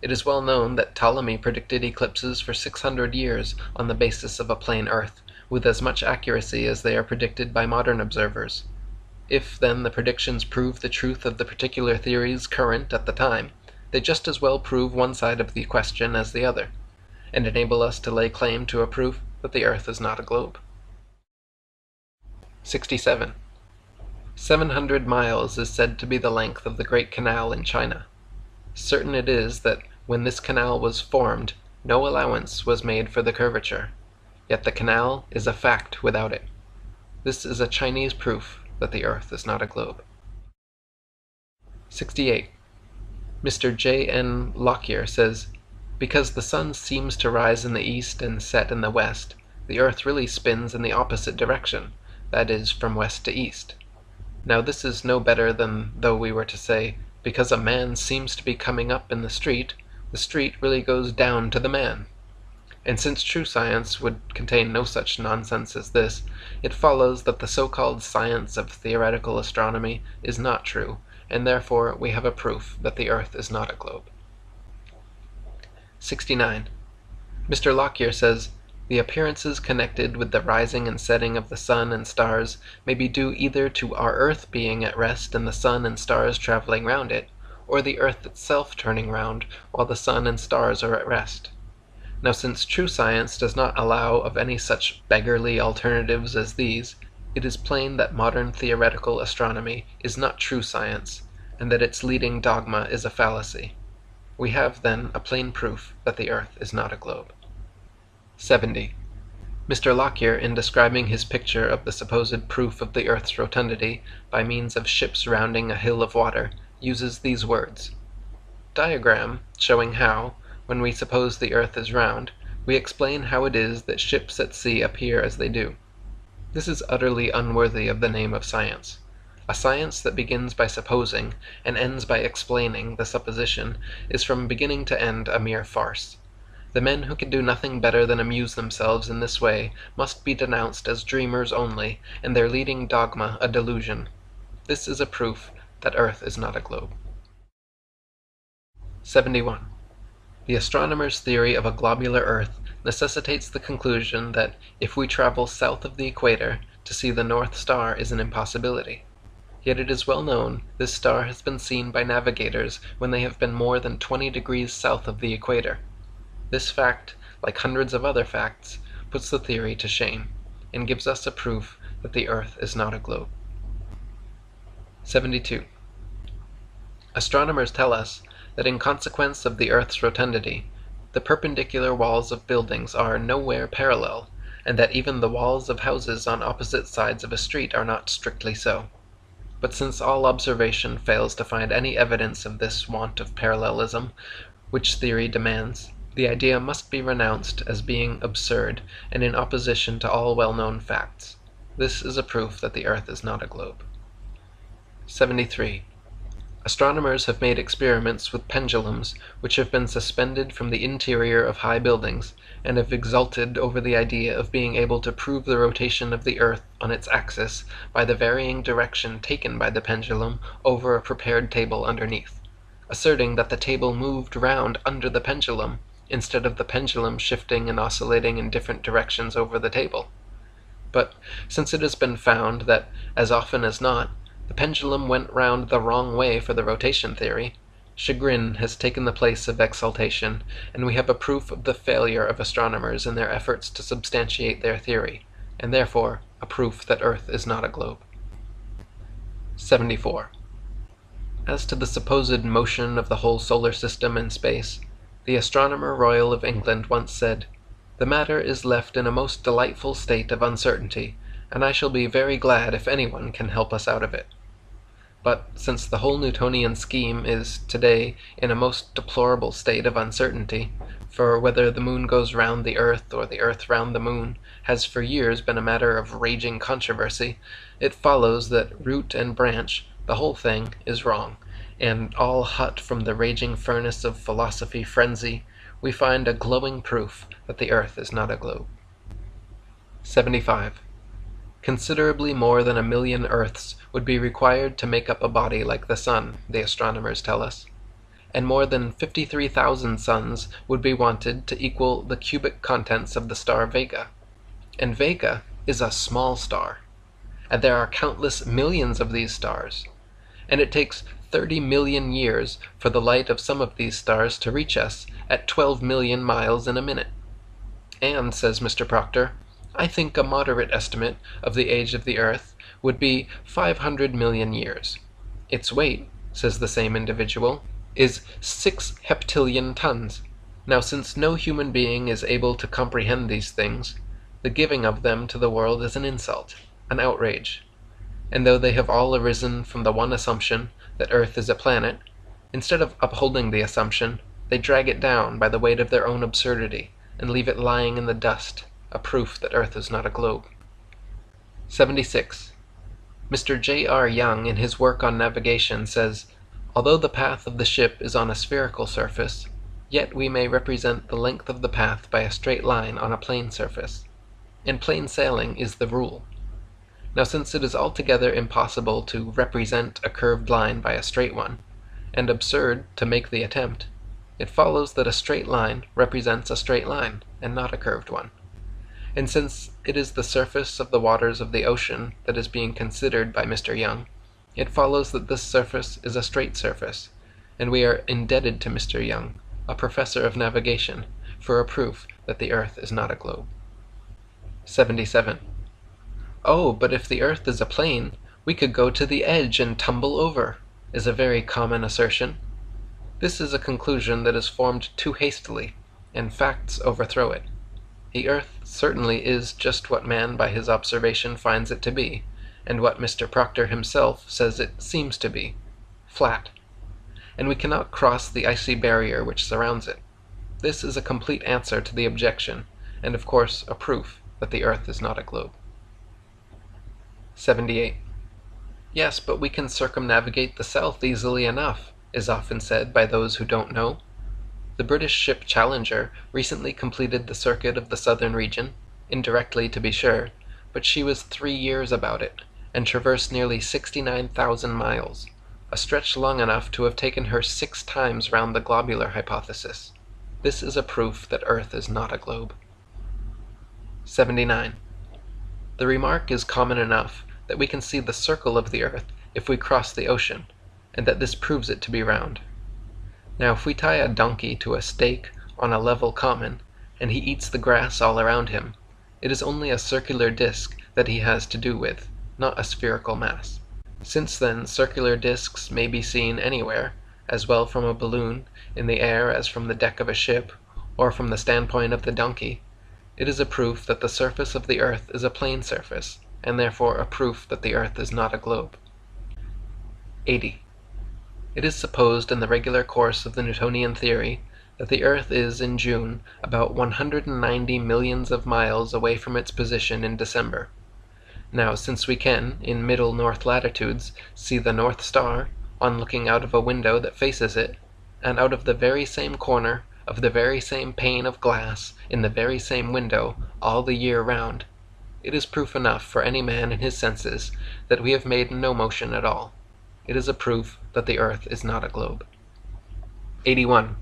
It is well known that Ptolemy predicted eclipses for 600 years on the basis of a plane earth, with as much accuracy as they are predicted by modern observers. If, then, the predictions prove the truth of the particular theories current at the time, they just as well prove one side of the question as the other, and enable us to lay claim to a proof that the earth is not a globe. 67. 700 miles is said to be the length of the Great Canal in China. Certain it is that when this canal was formed, no allowance was made for the curvature, yet the canal is a fact without it. This is a Chinese proof that the earth is not a globe. 68. Mr. J.N. Lockyer says, because the sun seems to rise in the east and set in the west, the earth really spins in the opposite direction, that is, from west to east. Now this is no better than though we were to say, because a man seems to be coming up in the street really goes down to the man. And since true science would contain no such nonsense as this, it follows that the so-called science of theoretical astronomy is not true, and therefore we have a proof that the earth is not a globe. 69. Mr. Lockyer says, the appearances connected with the rising and setting of the sun and stars may be due either to our earth being at rest and the sun and stars traveling round it, or the earth itself turning round while the sun and stars are at rest. Now since true science does not allow of any such beggarly alternatives as these, it is plain that modern theoretical astronomy is not true science, and that its leading dogma is a fallacy. We have, then, a plain proof that the earth is not a globe. 70. Mr. Lockyer, in describing his picture of the supposed proof of the earth's rotundity by means of ships rounding a hill of water, uses these words: diagram showing how, when we suppose the earth is round, we explain how it is that ships at sea appear as they do. This is utterly unworthy of the name of science. A science that begins by supposing, and ends by explaining the supposition, is from beginning to end a mere farce. The men who can do nothing better than amuse themselves in this way must be denounced as dreamers only, and their leading dogma a delusion. This is a proof that earth is not a globe. 71. The astronomer's theory of a globular earth necessitates the conclusion that if we travel south of the equator, to see the North Star is an impossibility. Yet it is well known this star has been seen by navigators when they have been more than 20 degrees south of the equator. This fact, like hundreds of other facts, puts the theory to shame, and gives us a proof that the earth is not a globe. 72. Astronomers tell us that in consequence of the earth's rotundity, the perpendicular walls of buildings are nowhere parallel, and that even the walls of houses on opposite sides of a street are not strictly so. But since all observation fails to find any evidence of this want of parallelism which theory demands, the idea must be renounced as being absurd and in opposition to all well-known facts. This is a proof that the earth is not a globe. 73. Astronomers have made experiments with pendulums which have been suspended from the interior of high buildings, and have exulted over the idea of being able to prove the rotation of the earth on its axis by the varying direction taken by the pendulum over a prepared table underneath, asserting that the table moved round under the pendulum, instead of the pendulum shifting and oscillating in different directions over the table. But since it has been found that, as often as not, the pendulum went round the wrong way for the rotation theory, chagrin has taken the place of exultation, and we have a proof of the failure of astronomers in their efforts to substantiate their theory, and therefore a proof that earth is not a globe. 74. As to the supposed motion of the whole solar system in space, the Astronomer Royal of England once said, "The matter is left in a most delightful state of uncertainty, and I shall be very glad if anyone can help us out of it." But since the whole Newtonian scheme is today in a most deplorable state of uncertainty, for whether the moon goes round the earth or the earth round the moon has for years been a matter of raging controversy, it follows that root and branch, the whole thing, is wrong, and all hot from the raging furnace of philosophy frenzy, we find a glowing proof that the earth is not a globe. 75. Considerably more than 1,000,000 earths would be required to make up a body like the sun, the astronomers tell us, and more than 53,000 suns would be wanted to equal the cubic contents of the star Vega. And Vega is a small star, and there are countless millions of these stars, and it takes 30 million years for the light of some of these stars to reach us at 12 million miles in a minute. And, says Mr. Proctor, I think a moderate estimate of the age of the earth would be 500 million years. Its weight, says the same individual, is 6 heptillion tons. Now, since no human being is able to comprehend these things, the giving of them to the world is an insult, an outrage. And though they have all arisen from the one assumption that Earth is a planet, instead of upholding the assumption, they drag it down by the weight of their own absurdity, and leave it lying in the dust, a proof that Earth is not a globe. 76. Mr. J.R. Young, in his work on navigation, says, "Although the path of the ship is on a spherical surface, yet we may represent the length of the path by a straight line on a plane surface. And plain sailing is the rule. Now, since it is altogether impossible to represent a curved line by a straight one, and absurd to make the attempt, it follows that a straight line represents a straight line, and not a curved one. And since it is the surface of the waters of the ocean that is being considered by Mr. Young, it follows that this surface is a straight surface, and we are indebted to Mr. Young, a professor of navigation, for a proof that the Earth is not a globe." 77. "Oh, but if the Earth is a plane, we could go to the edge and tumble over," is a very common assertion. This is a conclusion that is formed too hastily, and facts overthrow it. The Earth certainly is just what man by his observation finds it to be, and what Mr. Proctor himself says it seems to be, flat. And we cannot cross the icy barrier which surrounds it. This is a complete answer to the objection, and of course a proof that the Earth is not a globe. 78. "Yes, but we can circumnavigate the south easily enough," is often said by those who don't know. The British ship Challenger recently completed the circuit of the southern region, indirectly to be sure, but she was 3 years about it, and traversed nearly 69,000 miles, a stretch long enough to have taken her 6 times round the globular hypothesis. This is a proof that Earth is not a globe. 79. The remark is common enough that we can see the circle of the Earth if we cross the ocean, and that this proves it to be round. Now, if we tie a donkey to a stake on a level common, and he eats the grass all around him, it is only a circular disk that he has to do with, not a spherical mass. Since then circular disks may be seen anywhere, as well from a balloon in the air as from the deck of a ship, or from the standpoint of the donkey, it is a proof that the surface of the Earth is a plane surface, and therefore a proof that the Earth is not a globe. 80. It is supposed in the regular course of the Newtonian theory that the Earth is in June about 190 millions of miles away from its position in December. Now, since we can, in middle north latitudes, see the North Star on looking out of a window that faces it, and out of the very same corner of the very same pane of glass in the very same window all the year round, it is proof enough for any man in his senses that we have made no motion at all. It is a proof that the Earth is not a globe. 81.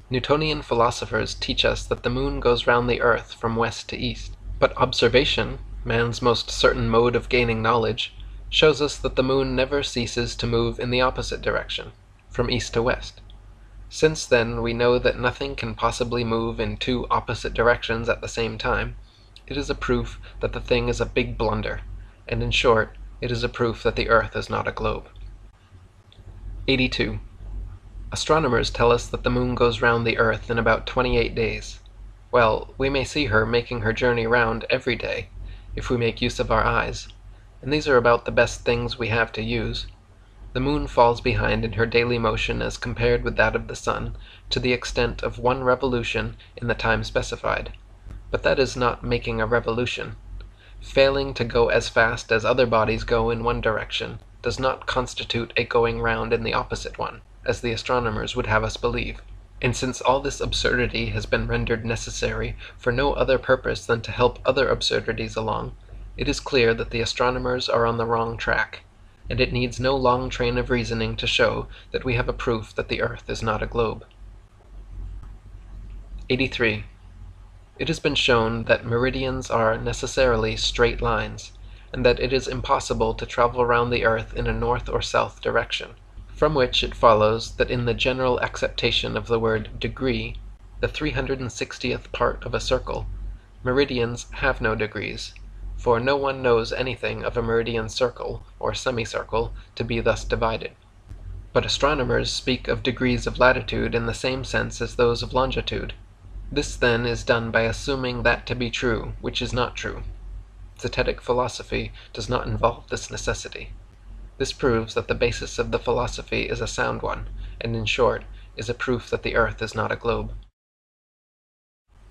Newtonian philosophers teach us that the moon goes round the Earth from west to east, but observation, man's most certain mode of gaining knowledge, shows us that the moon never ceases to move in the opposite direction, from east to west. Since then we know that nothing can possibly move in 2 opposite directions at the same time, it is a proof that the thing is a big blunder, and in short, it is a proof that the Earth is not a globe. 82. Astronomers tell us that the moon goes round the Earth in about 28 days. Well, we may see her making her journey round every day, if we make use of our eyes, and these are about the best things we have to use. The moon falls behind in her daily motion as compared with that of the sun, to the extent of 1 revolution in the time specified. But that is not making a revolution. Failing to go as fast as other bodies go in one direction does not constitute a going round in the opposite one, as the astronomers would have us believe. And since all this absurdity has been rendered necessary for no other purpose than to help other absurdities along, it is clear that the astronomers are on the wrong track, and it needs no long train of reasoning to show that we have a proof that the Earth is not a globe. 83. It has been shown that meridians are necessarily straight lines, and that it is impossible to travel round the Earth in a north or south direction, from which it follows that in the general acceptation of the word degree, the 360th part of a circle, meridians have no degrees, for no one knows anything of a meridian circle or semicircle to be thus divided. But astronomers speak of degrees of latitude in the same sense as those of longitude. This then is done by assuming that to be true which is not true. Zetetic philosophy does not involve this necessity. This proves that the basis of the philosophy is a sound one, and in short, is a proof that the earth is not a globe.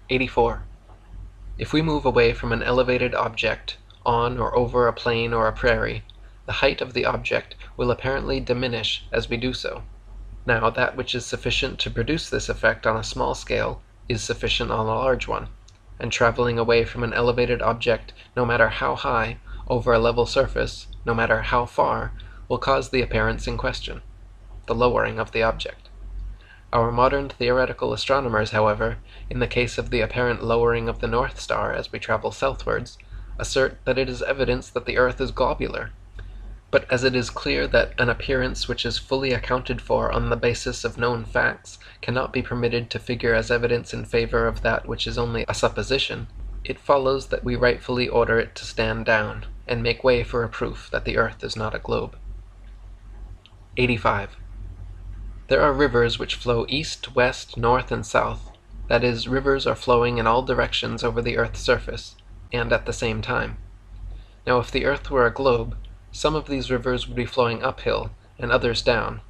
84. If we move away from an elevated object, on or over a plain or a prairie, the height of the object will apparently diminish as we do so. Now, that which is sufficient to produce this effect on a small scale is sufficient on a large one, and traveling away from an elevated object, no matter how high, over a level surface, no matter how far, will cause the appearance in question, the lowering of the object. Our modern theoretical astronomers, however, in the case of the apparent lowering of the North Star as we travel southwards, assert that it is evidence that the earth is globular. But as it is clear that an appearance which is fully accounted for on the basis of known facts cannot be permitted to figure as evidence in favor of that which is only a supposition, it follows that we rightfully order it to stand down, and make way for a proof that the earth is not a globe. 85. There are rivers which flow east, west, north, and south. That is, rivers are flowing in all directions over the earth's surface, and at the same time. Now, if the earth were a globe, some of these rivers would be flowing uphill, and others down,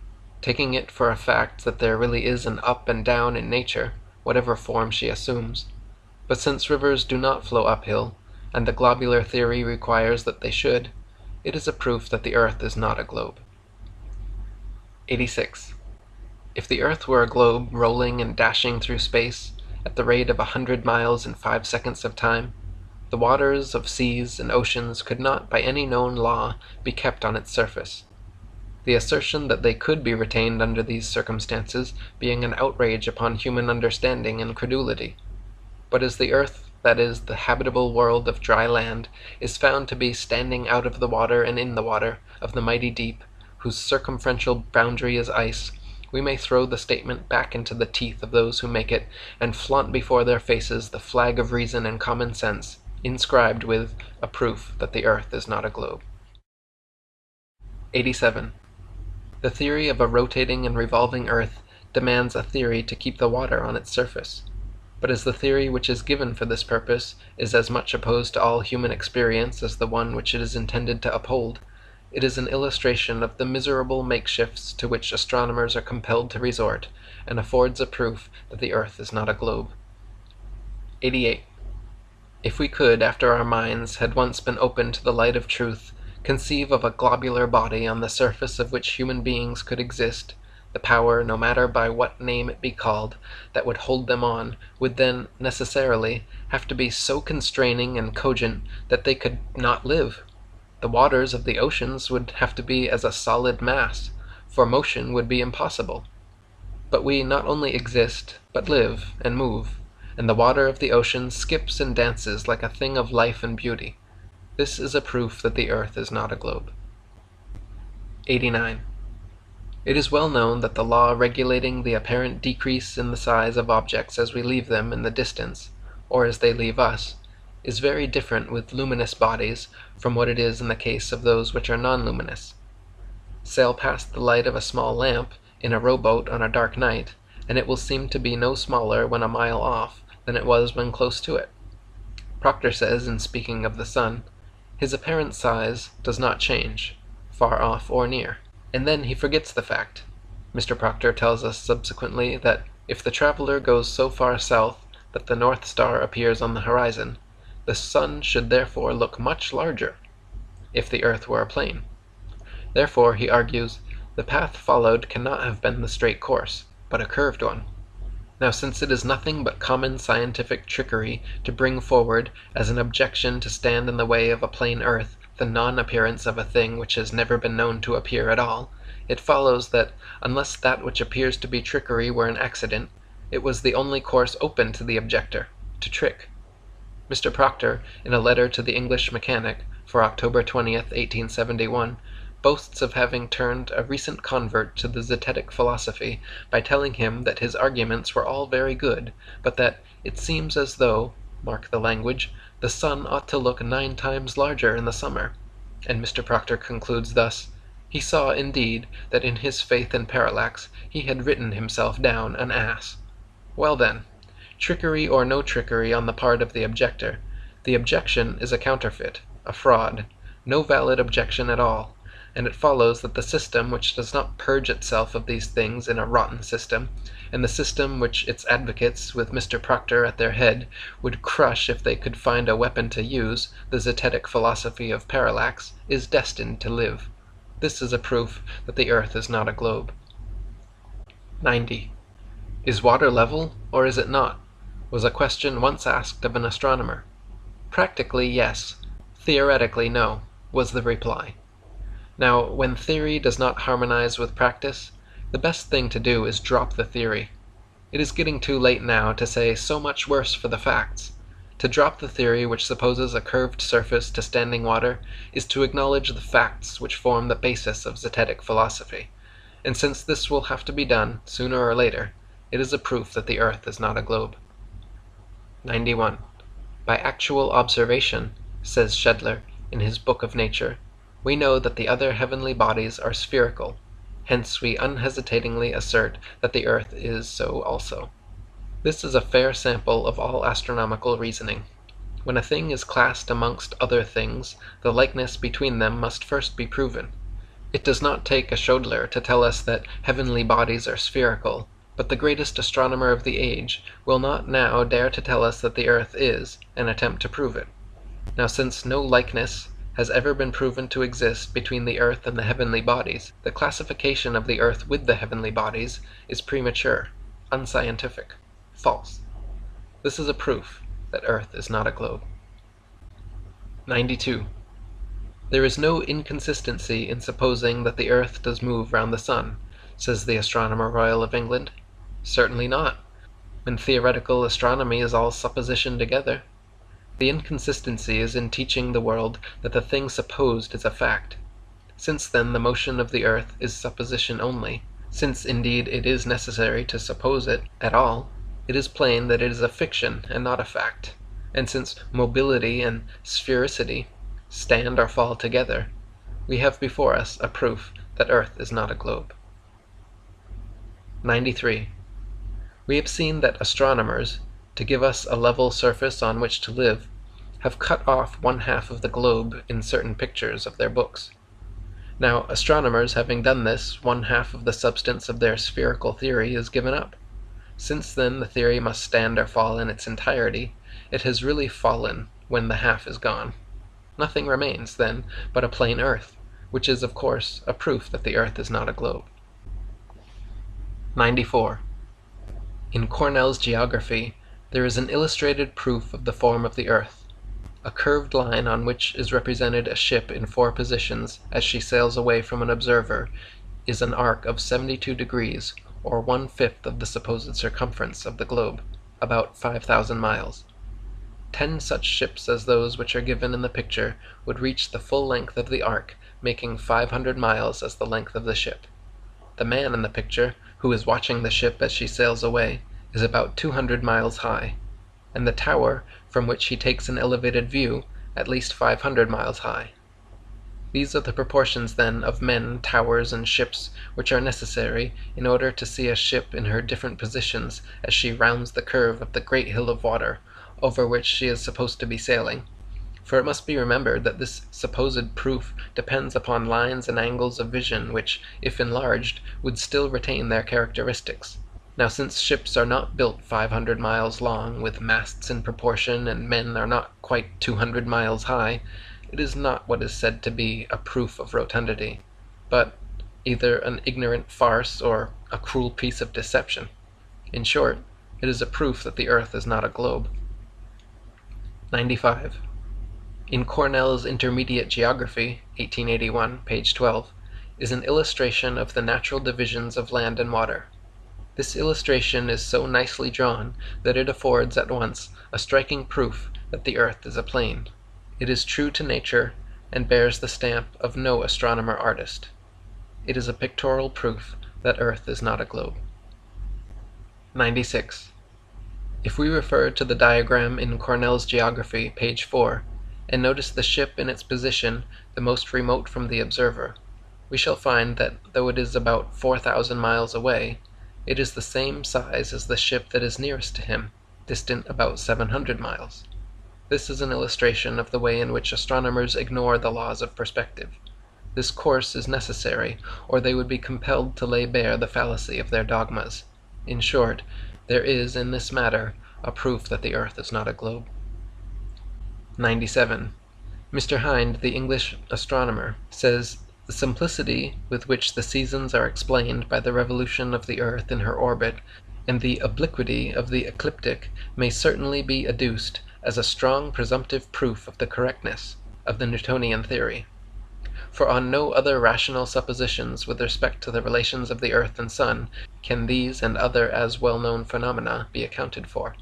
taking it for a fact that there really is an up and down in nature, whatever form she assumes. But since rivers do not flow uphill, and the globular theory requires that they should, it is a proof that the earth is not a globe. 86. If the earth were a globe rolling and dashing through space at the rate of 100 miles in 5 seconds of time, the waters of seas and oceans could not by any known law be kept on its surface. The assertion that they could be retained under these circumstances being an outrage upon human understanding and credulity. But as the earth, that is, the habitable world of dry land, is found to be standing out of the water and in the water of the mighty deep, whose circumferential boundary is ice, we may throw the statement back into the teeth of those who make it, and flaunt before their faces the flag of reason and common sense, inscribed with a proof that the earth is not a globe. 87. The theory of a rotating and revolving earth demands a theory to keep the water on its surface. But as the theory which is given for this purpose is as much opposed to all human experience as the one which it is intended to uphold, it is an illustration of the miserable makeshifts to which astronomers are compelled to resort, and affords a proof that the earth is not a globe. 88. If we could, after our minds had once been opened to the light of truth, conceive of a globular body on the surface of which human beings could exist, the power, no matter by what name it be called, that would hold them on, would then, necessarily, have to be so constraining and cogent that they could not live. The waters of the oceans would have to be as a solid mass, for motion would be impossible. But we not only exist, but live and move, and the water of the ocean skips and dances like a thing of life and beauty. This is a proof that the earth is not a globe. 89. It is well known that the law regulating the apparent decrease in the size of objects as we leave them in the distance, or as they leave us, is very different with luminous bodies from what it is in the case of those which are non-luminous. Sail past the light of a small lamp in a rowboat on a dark night, and it will seem to be no smaller when a mile off than it was when close to it. Proctor says, in speaking of the sun, his apparent size does not change, far off or near. And then he forgets the fact. Mr. Proctor tells us subsequently that if the traveler goes so far south that the North Star appears on the horizon, the sun should therefore look much larger, if the earth were a plane. Therefore, he argues, the path followed cannot have been the straight course, but a curved one. Now, since it is nothing but common scientific trickery to bring forward as an objection to stand in the way of a plane earth the non-appearance of a thing which has never been known to appear at all, it follows that, unless that which appears to be trickery were an accident, it was the only course open to the objector, to trick. Mr. Proctor, in a letter to the English mechanic, for October 20th, 1871, boasts of having turned a recent convert to the Zetetic philosophy by telling him that his arguments were all very good, but that it seems as though, mark the language, the sun ought to look 9 times larger in the summer. And Mr. Proctor concludes thus: he saw, indeed, that in his faith and parallax he had written himself down an ass. Well then, trickery or no trickery on the part of the objector, the objection is a counterfeit, a fraud, no valid objection at all, and it follows that the system which does not purge itself of these things in a rotten system, and the system which its advocates, with Mr. Proctor at their head, would crush if they could find a weapon to use, the zetetic philosophy of parallax, is destined to live. This is a proof that the earth is not a globe. 90. Is water level, or is it not? Was a question once asked of an astronomer. Practically, yes. Theoretically, no, was the reply. Now, when theory does not harmonize with practice, the best thing to do is drop the theory. It is getting too late now to say so much worse for the facts. To drop the theory which supposes a curved surface to standing water is to acknowledge the facts which form the basis of zetetic philosophy, and since this will have to be done, sooner or later, it is a proof that the earth is not a globe. 91. By actual observation, says Schedler in his Book of Nature, we know that the other heavenly bodies are spherical, hence we unhesitatingly assert that the earth is so also. This is a fair sample of all astronomical reasoning. When a thing is classed amongst other things, the likeness between them must first be proven. It does not take a Schedler to tell us that heavenly bodies are spherical, but the greatest astronomer of the age will not now dare to tell us that the earth is, and attempt to prove it. Now, since no likeness has ever been proven to exist between the earth and the heavenly bodies, the classification of the earth with the heavenly bodies is premature, unscientific, false. This is a proof that earth is not a globe. 92. There is no inconsistency in supposing that the earth does move round the sun, says the Astronomer Royal of England. Certainly not, when theoretical astronomy is all supposition together. The inconsistency is in teaching the world that the thing supposed is a fact. Since then the motion of the earth is supposition only, since indeed it is necessary to suppose it at all, it is plain that it is a fiction and not a fact, and since mobility and sphericity stand or fall together, we have before us a proof that earth is not a globe. 93. We have seen that astronomers, to give us a level surface on which to live, have cut off 1/2 of the globe in certain pictures of their books. Now, astronomers having done this, 1/2 of the substance of their spherical theory is given up. Since then the theory must stand or fall in its entirety, it has really fallen when the half is gone. Nothing remains, then, but a plain earth, which is, of course, a proof that the earth is not a globe. 94. In Cornell's geography, there is an illustrated proof of the form of the earth. A curved line on which is represented a ship in 4 positions as she sails away from an observer is an arc of 72 degrees, or 1/5 of the supposed circumference of the globe, about 5,000 miles. 10 such ships as those which are given in the picture would reach the full length of the arc, making 500 miles as the length of the ship. The man in the picture, who is watching the ship as she sails away, is about 200 miles high, and the tower, from which he takes an elevated view, at least 500 miles high. These are the proportions, then, of men, towers, and ships which are necessary in order to see a ship in her different positions as she rounds the curve of the great hill of water over which she is supposed to be sailing. For it must be remembered that this supposed proof depends upon lines and angles of vision which, if enlarged, would still retain their characteristics. Now, since ships are not built 500 miles long, with masts in proportion, and men are not quite 200 miles high, it is not what is said to be a proof of rotundity, but either an ignorant farce or a cruel piece of deception. In short, it is a proof that the earth is not a globe. 95. In Cornell's Intermediate Geography, 1881, page 12, is an illustration of the natural divisions of land and water. This illustration is so nicely drawn that it affords at once a striking proof that the earth is a plane. It is true to nature, and bears the stamp of no astronomer artist. It is a pictorial proof that earth is not a globe. 96. If we refer to the diagram in Cornell's Geography, page 4, and notice the ship in its position the most remote from the observer, we shall find that though it is about 4,000 miles away, it is the same size as the ship that is nearest to him, distant about 700 miles. This is an illustration of the way in which astronomers ignore the laws of perspective. This course is necessary, or they would be compelled to lay bare the fallacy of their dogmas. In short, there is in this matter a proof that the earth is not a globe. 97. Mr. Hind, the English astronomer, says, "The simplicity with which the seasons are explained by the revolution of the earth in her orbit, and the obliquity of the ecliptic, may certainly be adduced as a strong presumptive proof of the correctness of the Newtonian theory. For on no other rational suppositions with respect to the relations of the earth and sun can these and other as well-known phenomena be accounted for.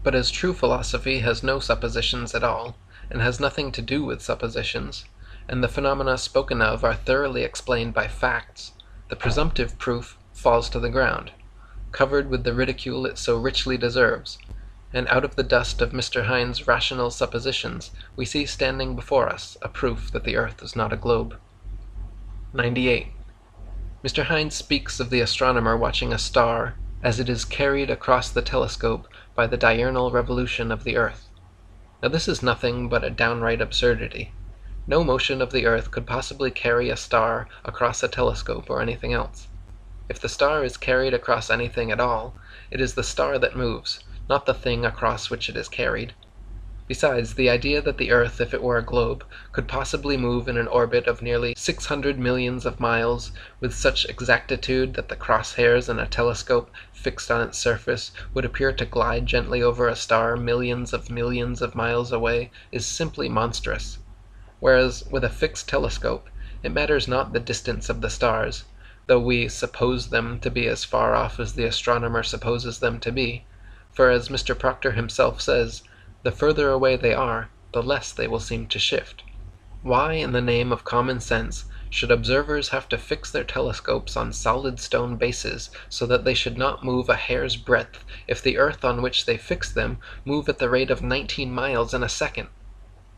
But as true philosophy has no suppositions at all, and has nothing to do with suppositions, and the phenomena spoken of are thoroughly explained by facts, the presumptive proof falls to the ground, covered with the ridicule it so richly deserves, and out of the dust of Mr. Hind's rational suppositions we see standing before us a proof that the earth is not a globe." 98. Mr. Hind speaks of the astronomer watching a star as it is carried across the telescope by the diurnal revolution of the earth. Now this is nothing but a downright absurdity. No motion of the earth could possibly carry a star across a telescope or anything else. If the star is carried across anything at all, it is the star that moves, not the thing across which it is carried. Besides, the idea that the earth, if it were a globe, could possibly move in an orbit of nearly 600 millions of miles with such exactitude that the crosshairs in a telescope fixed on its surface would appear to glide gently over a star millions of miles away, is simply monstrous. Whereas, with a fixed telescope, it matters not the distance of the stars, though we suppose them to be as far off as the astronomer supposes them to be, for as Mr. Proctor himself says, the further away they are, the less they will seem to shift. Why, in the name of common sense, should observers have to fix their telescopes on solid stone bases so that they should not move a hair's breadth if the earth on which they fix them move at the rate of 19 miles in a second?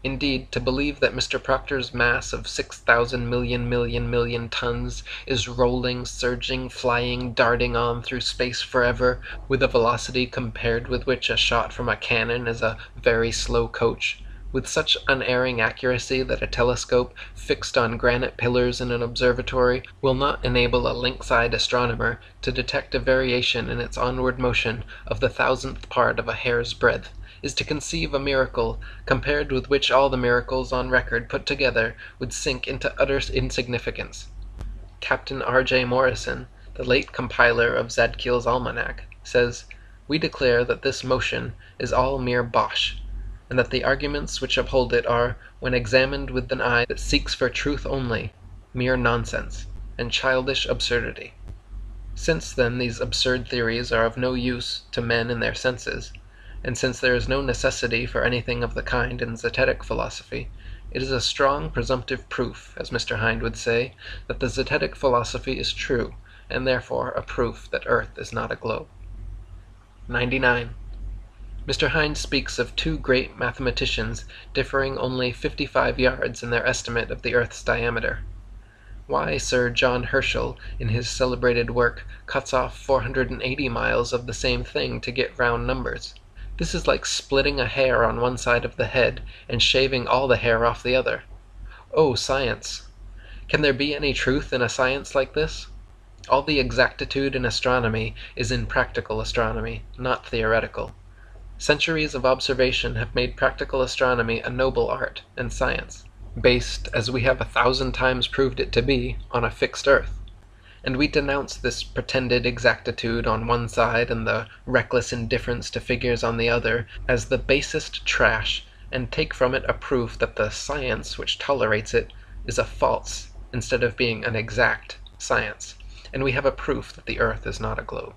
Indeed, to believe that Mr. Proctor's mass of 6,000 million tons is rolling, surging, flying, darting on through space forever, with a velocity compared with which a shot from a cannon is a very slow coach, with such unerring accuracy that a telescope fixed on granite pillars in an observatory will not enable a lynx-eyed astronomer to detect a variation in its onward motion of the thousandth part of a hair's breadth, is to conceive a miracle compared with which all the miracles on record put together would sink into utter insignificance. Captain R.J. Morrison, the late compiler of Zadkiel's Almanac, says, "We declare that this motion is all mere bosh, and that the arguments which uphold it are, when examined with an eye that seeks for truth only, mere nonsense and childish absurdity." Since, then, these absurd theories are of no use to men in their senses, and since there is no necessity for anything of the kind in Zetetic philosophy, it is a strong presumptive proof, as Mr. Hind would say, that the Zetetic philosophy is true, and therefore a proof that earth is not a globe. 99. Mr. Hind speaks of two great mathematicians differing only 55 yards in their estimate of the earth's diameter. Why Sir John Herschel, in his celebrated work, cuts off 480 miles of the same thing to get round numbers. This is like splitting a hair on one side of the head and shaving all the hair off the other. Oh, science! Can there be any truth in a science like this? All the exactitude in astronomy is in practical astronomy, not theoretical. Centuries of observation have made practical astronomy a noble art and science, based, as we have 1,000 times proved it to be, on a fixed earth. And we denounce this pretended exactitude on one side and the reckless indifference to figures on the other as the basest trash, and take from it a proof that the science which tolerates it is a false, instead of being an exact, science, and we have a proof that the earth is not a globe.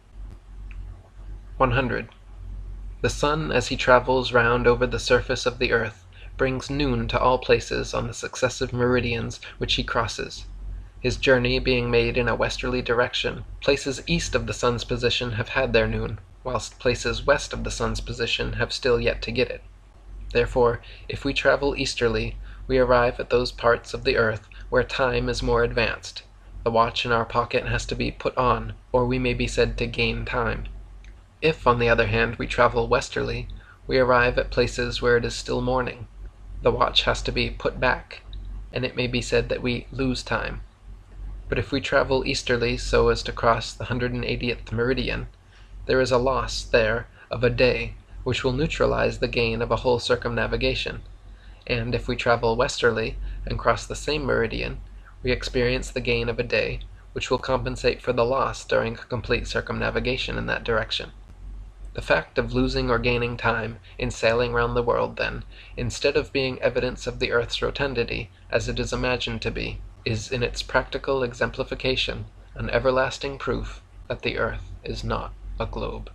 100. The sun, as he travels round over the surface of the earth, brings noon to all places on the successive meridians which he crosses. His journey being made in a westerly direction, places east of the sun's position have had their noon, whilst places west of the sun's position have still yet to get it. Therefore, if we travel easterly, we arrive at those parts of the earth where time is more advanced. The watch in our pocket has to be put on, or we may be said to gain time. If, on the other hand, we travel westerly, we arrive at places where it is still morning. The watch has to be put back, and it may be said that we lose time. But if we travel easterly so as to cross the 180th meridian, there is a loss there of a day, which will neutralize the gain of a whole circumnavigation. And if we travel westerly and cross the same meridian, we experience the gain of a day, which will compensate for the loss during a complete circumnavigation in that direction. The fact of losing or gaining time in sailing round the world, then, instead of being evidence of the earth's rotundity, as it is imagined to be, is in its practical exemplification an everlasting proof that the earth is not a globe.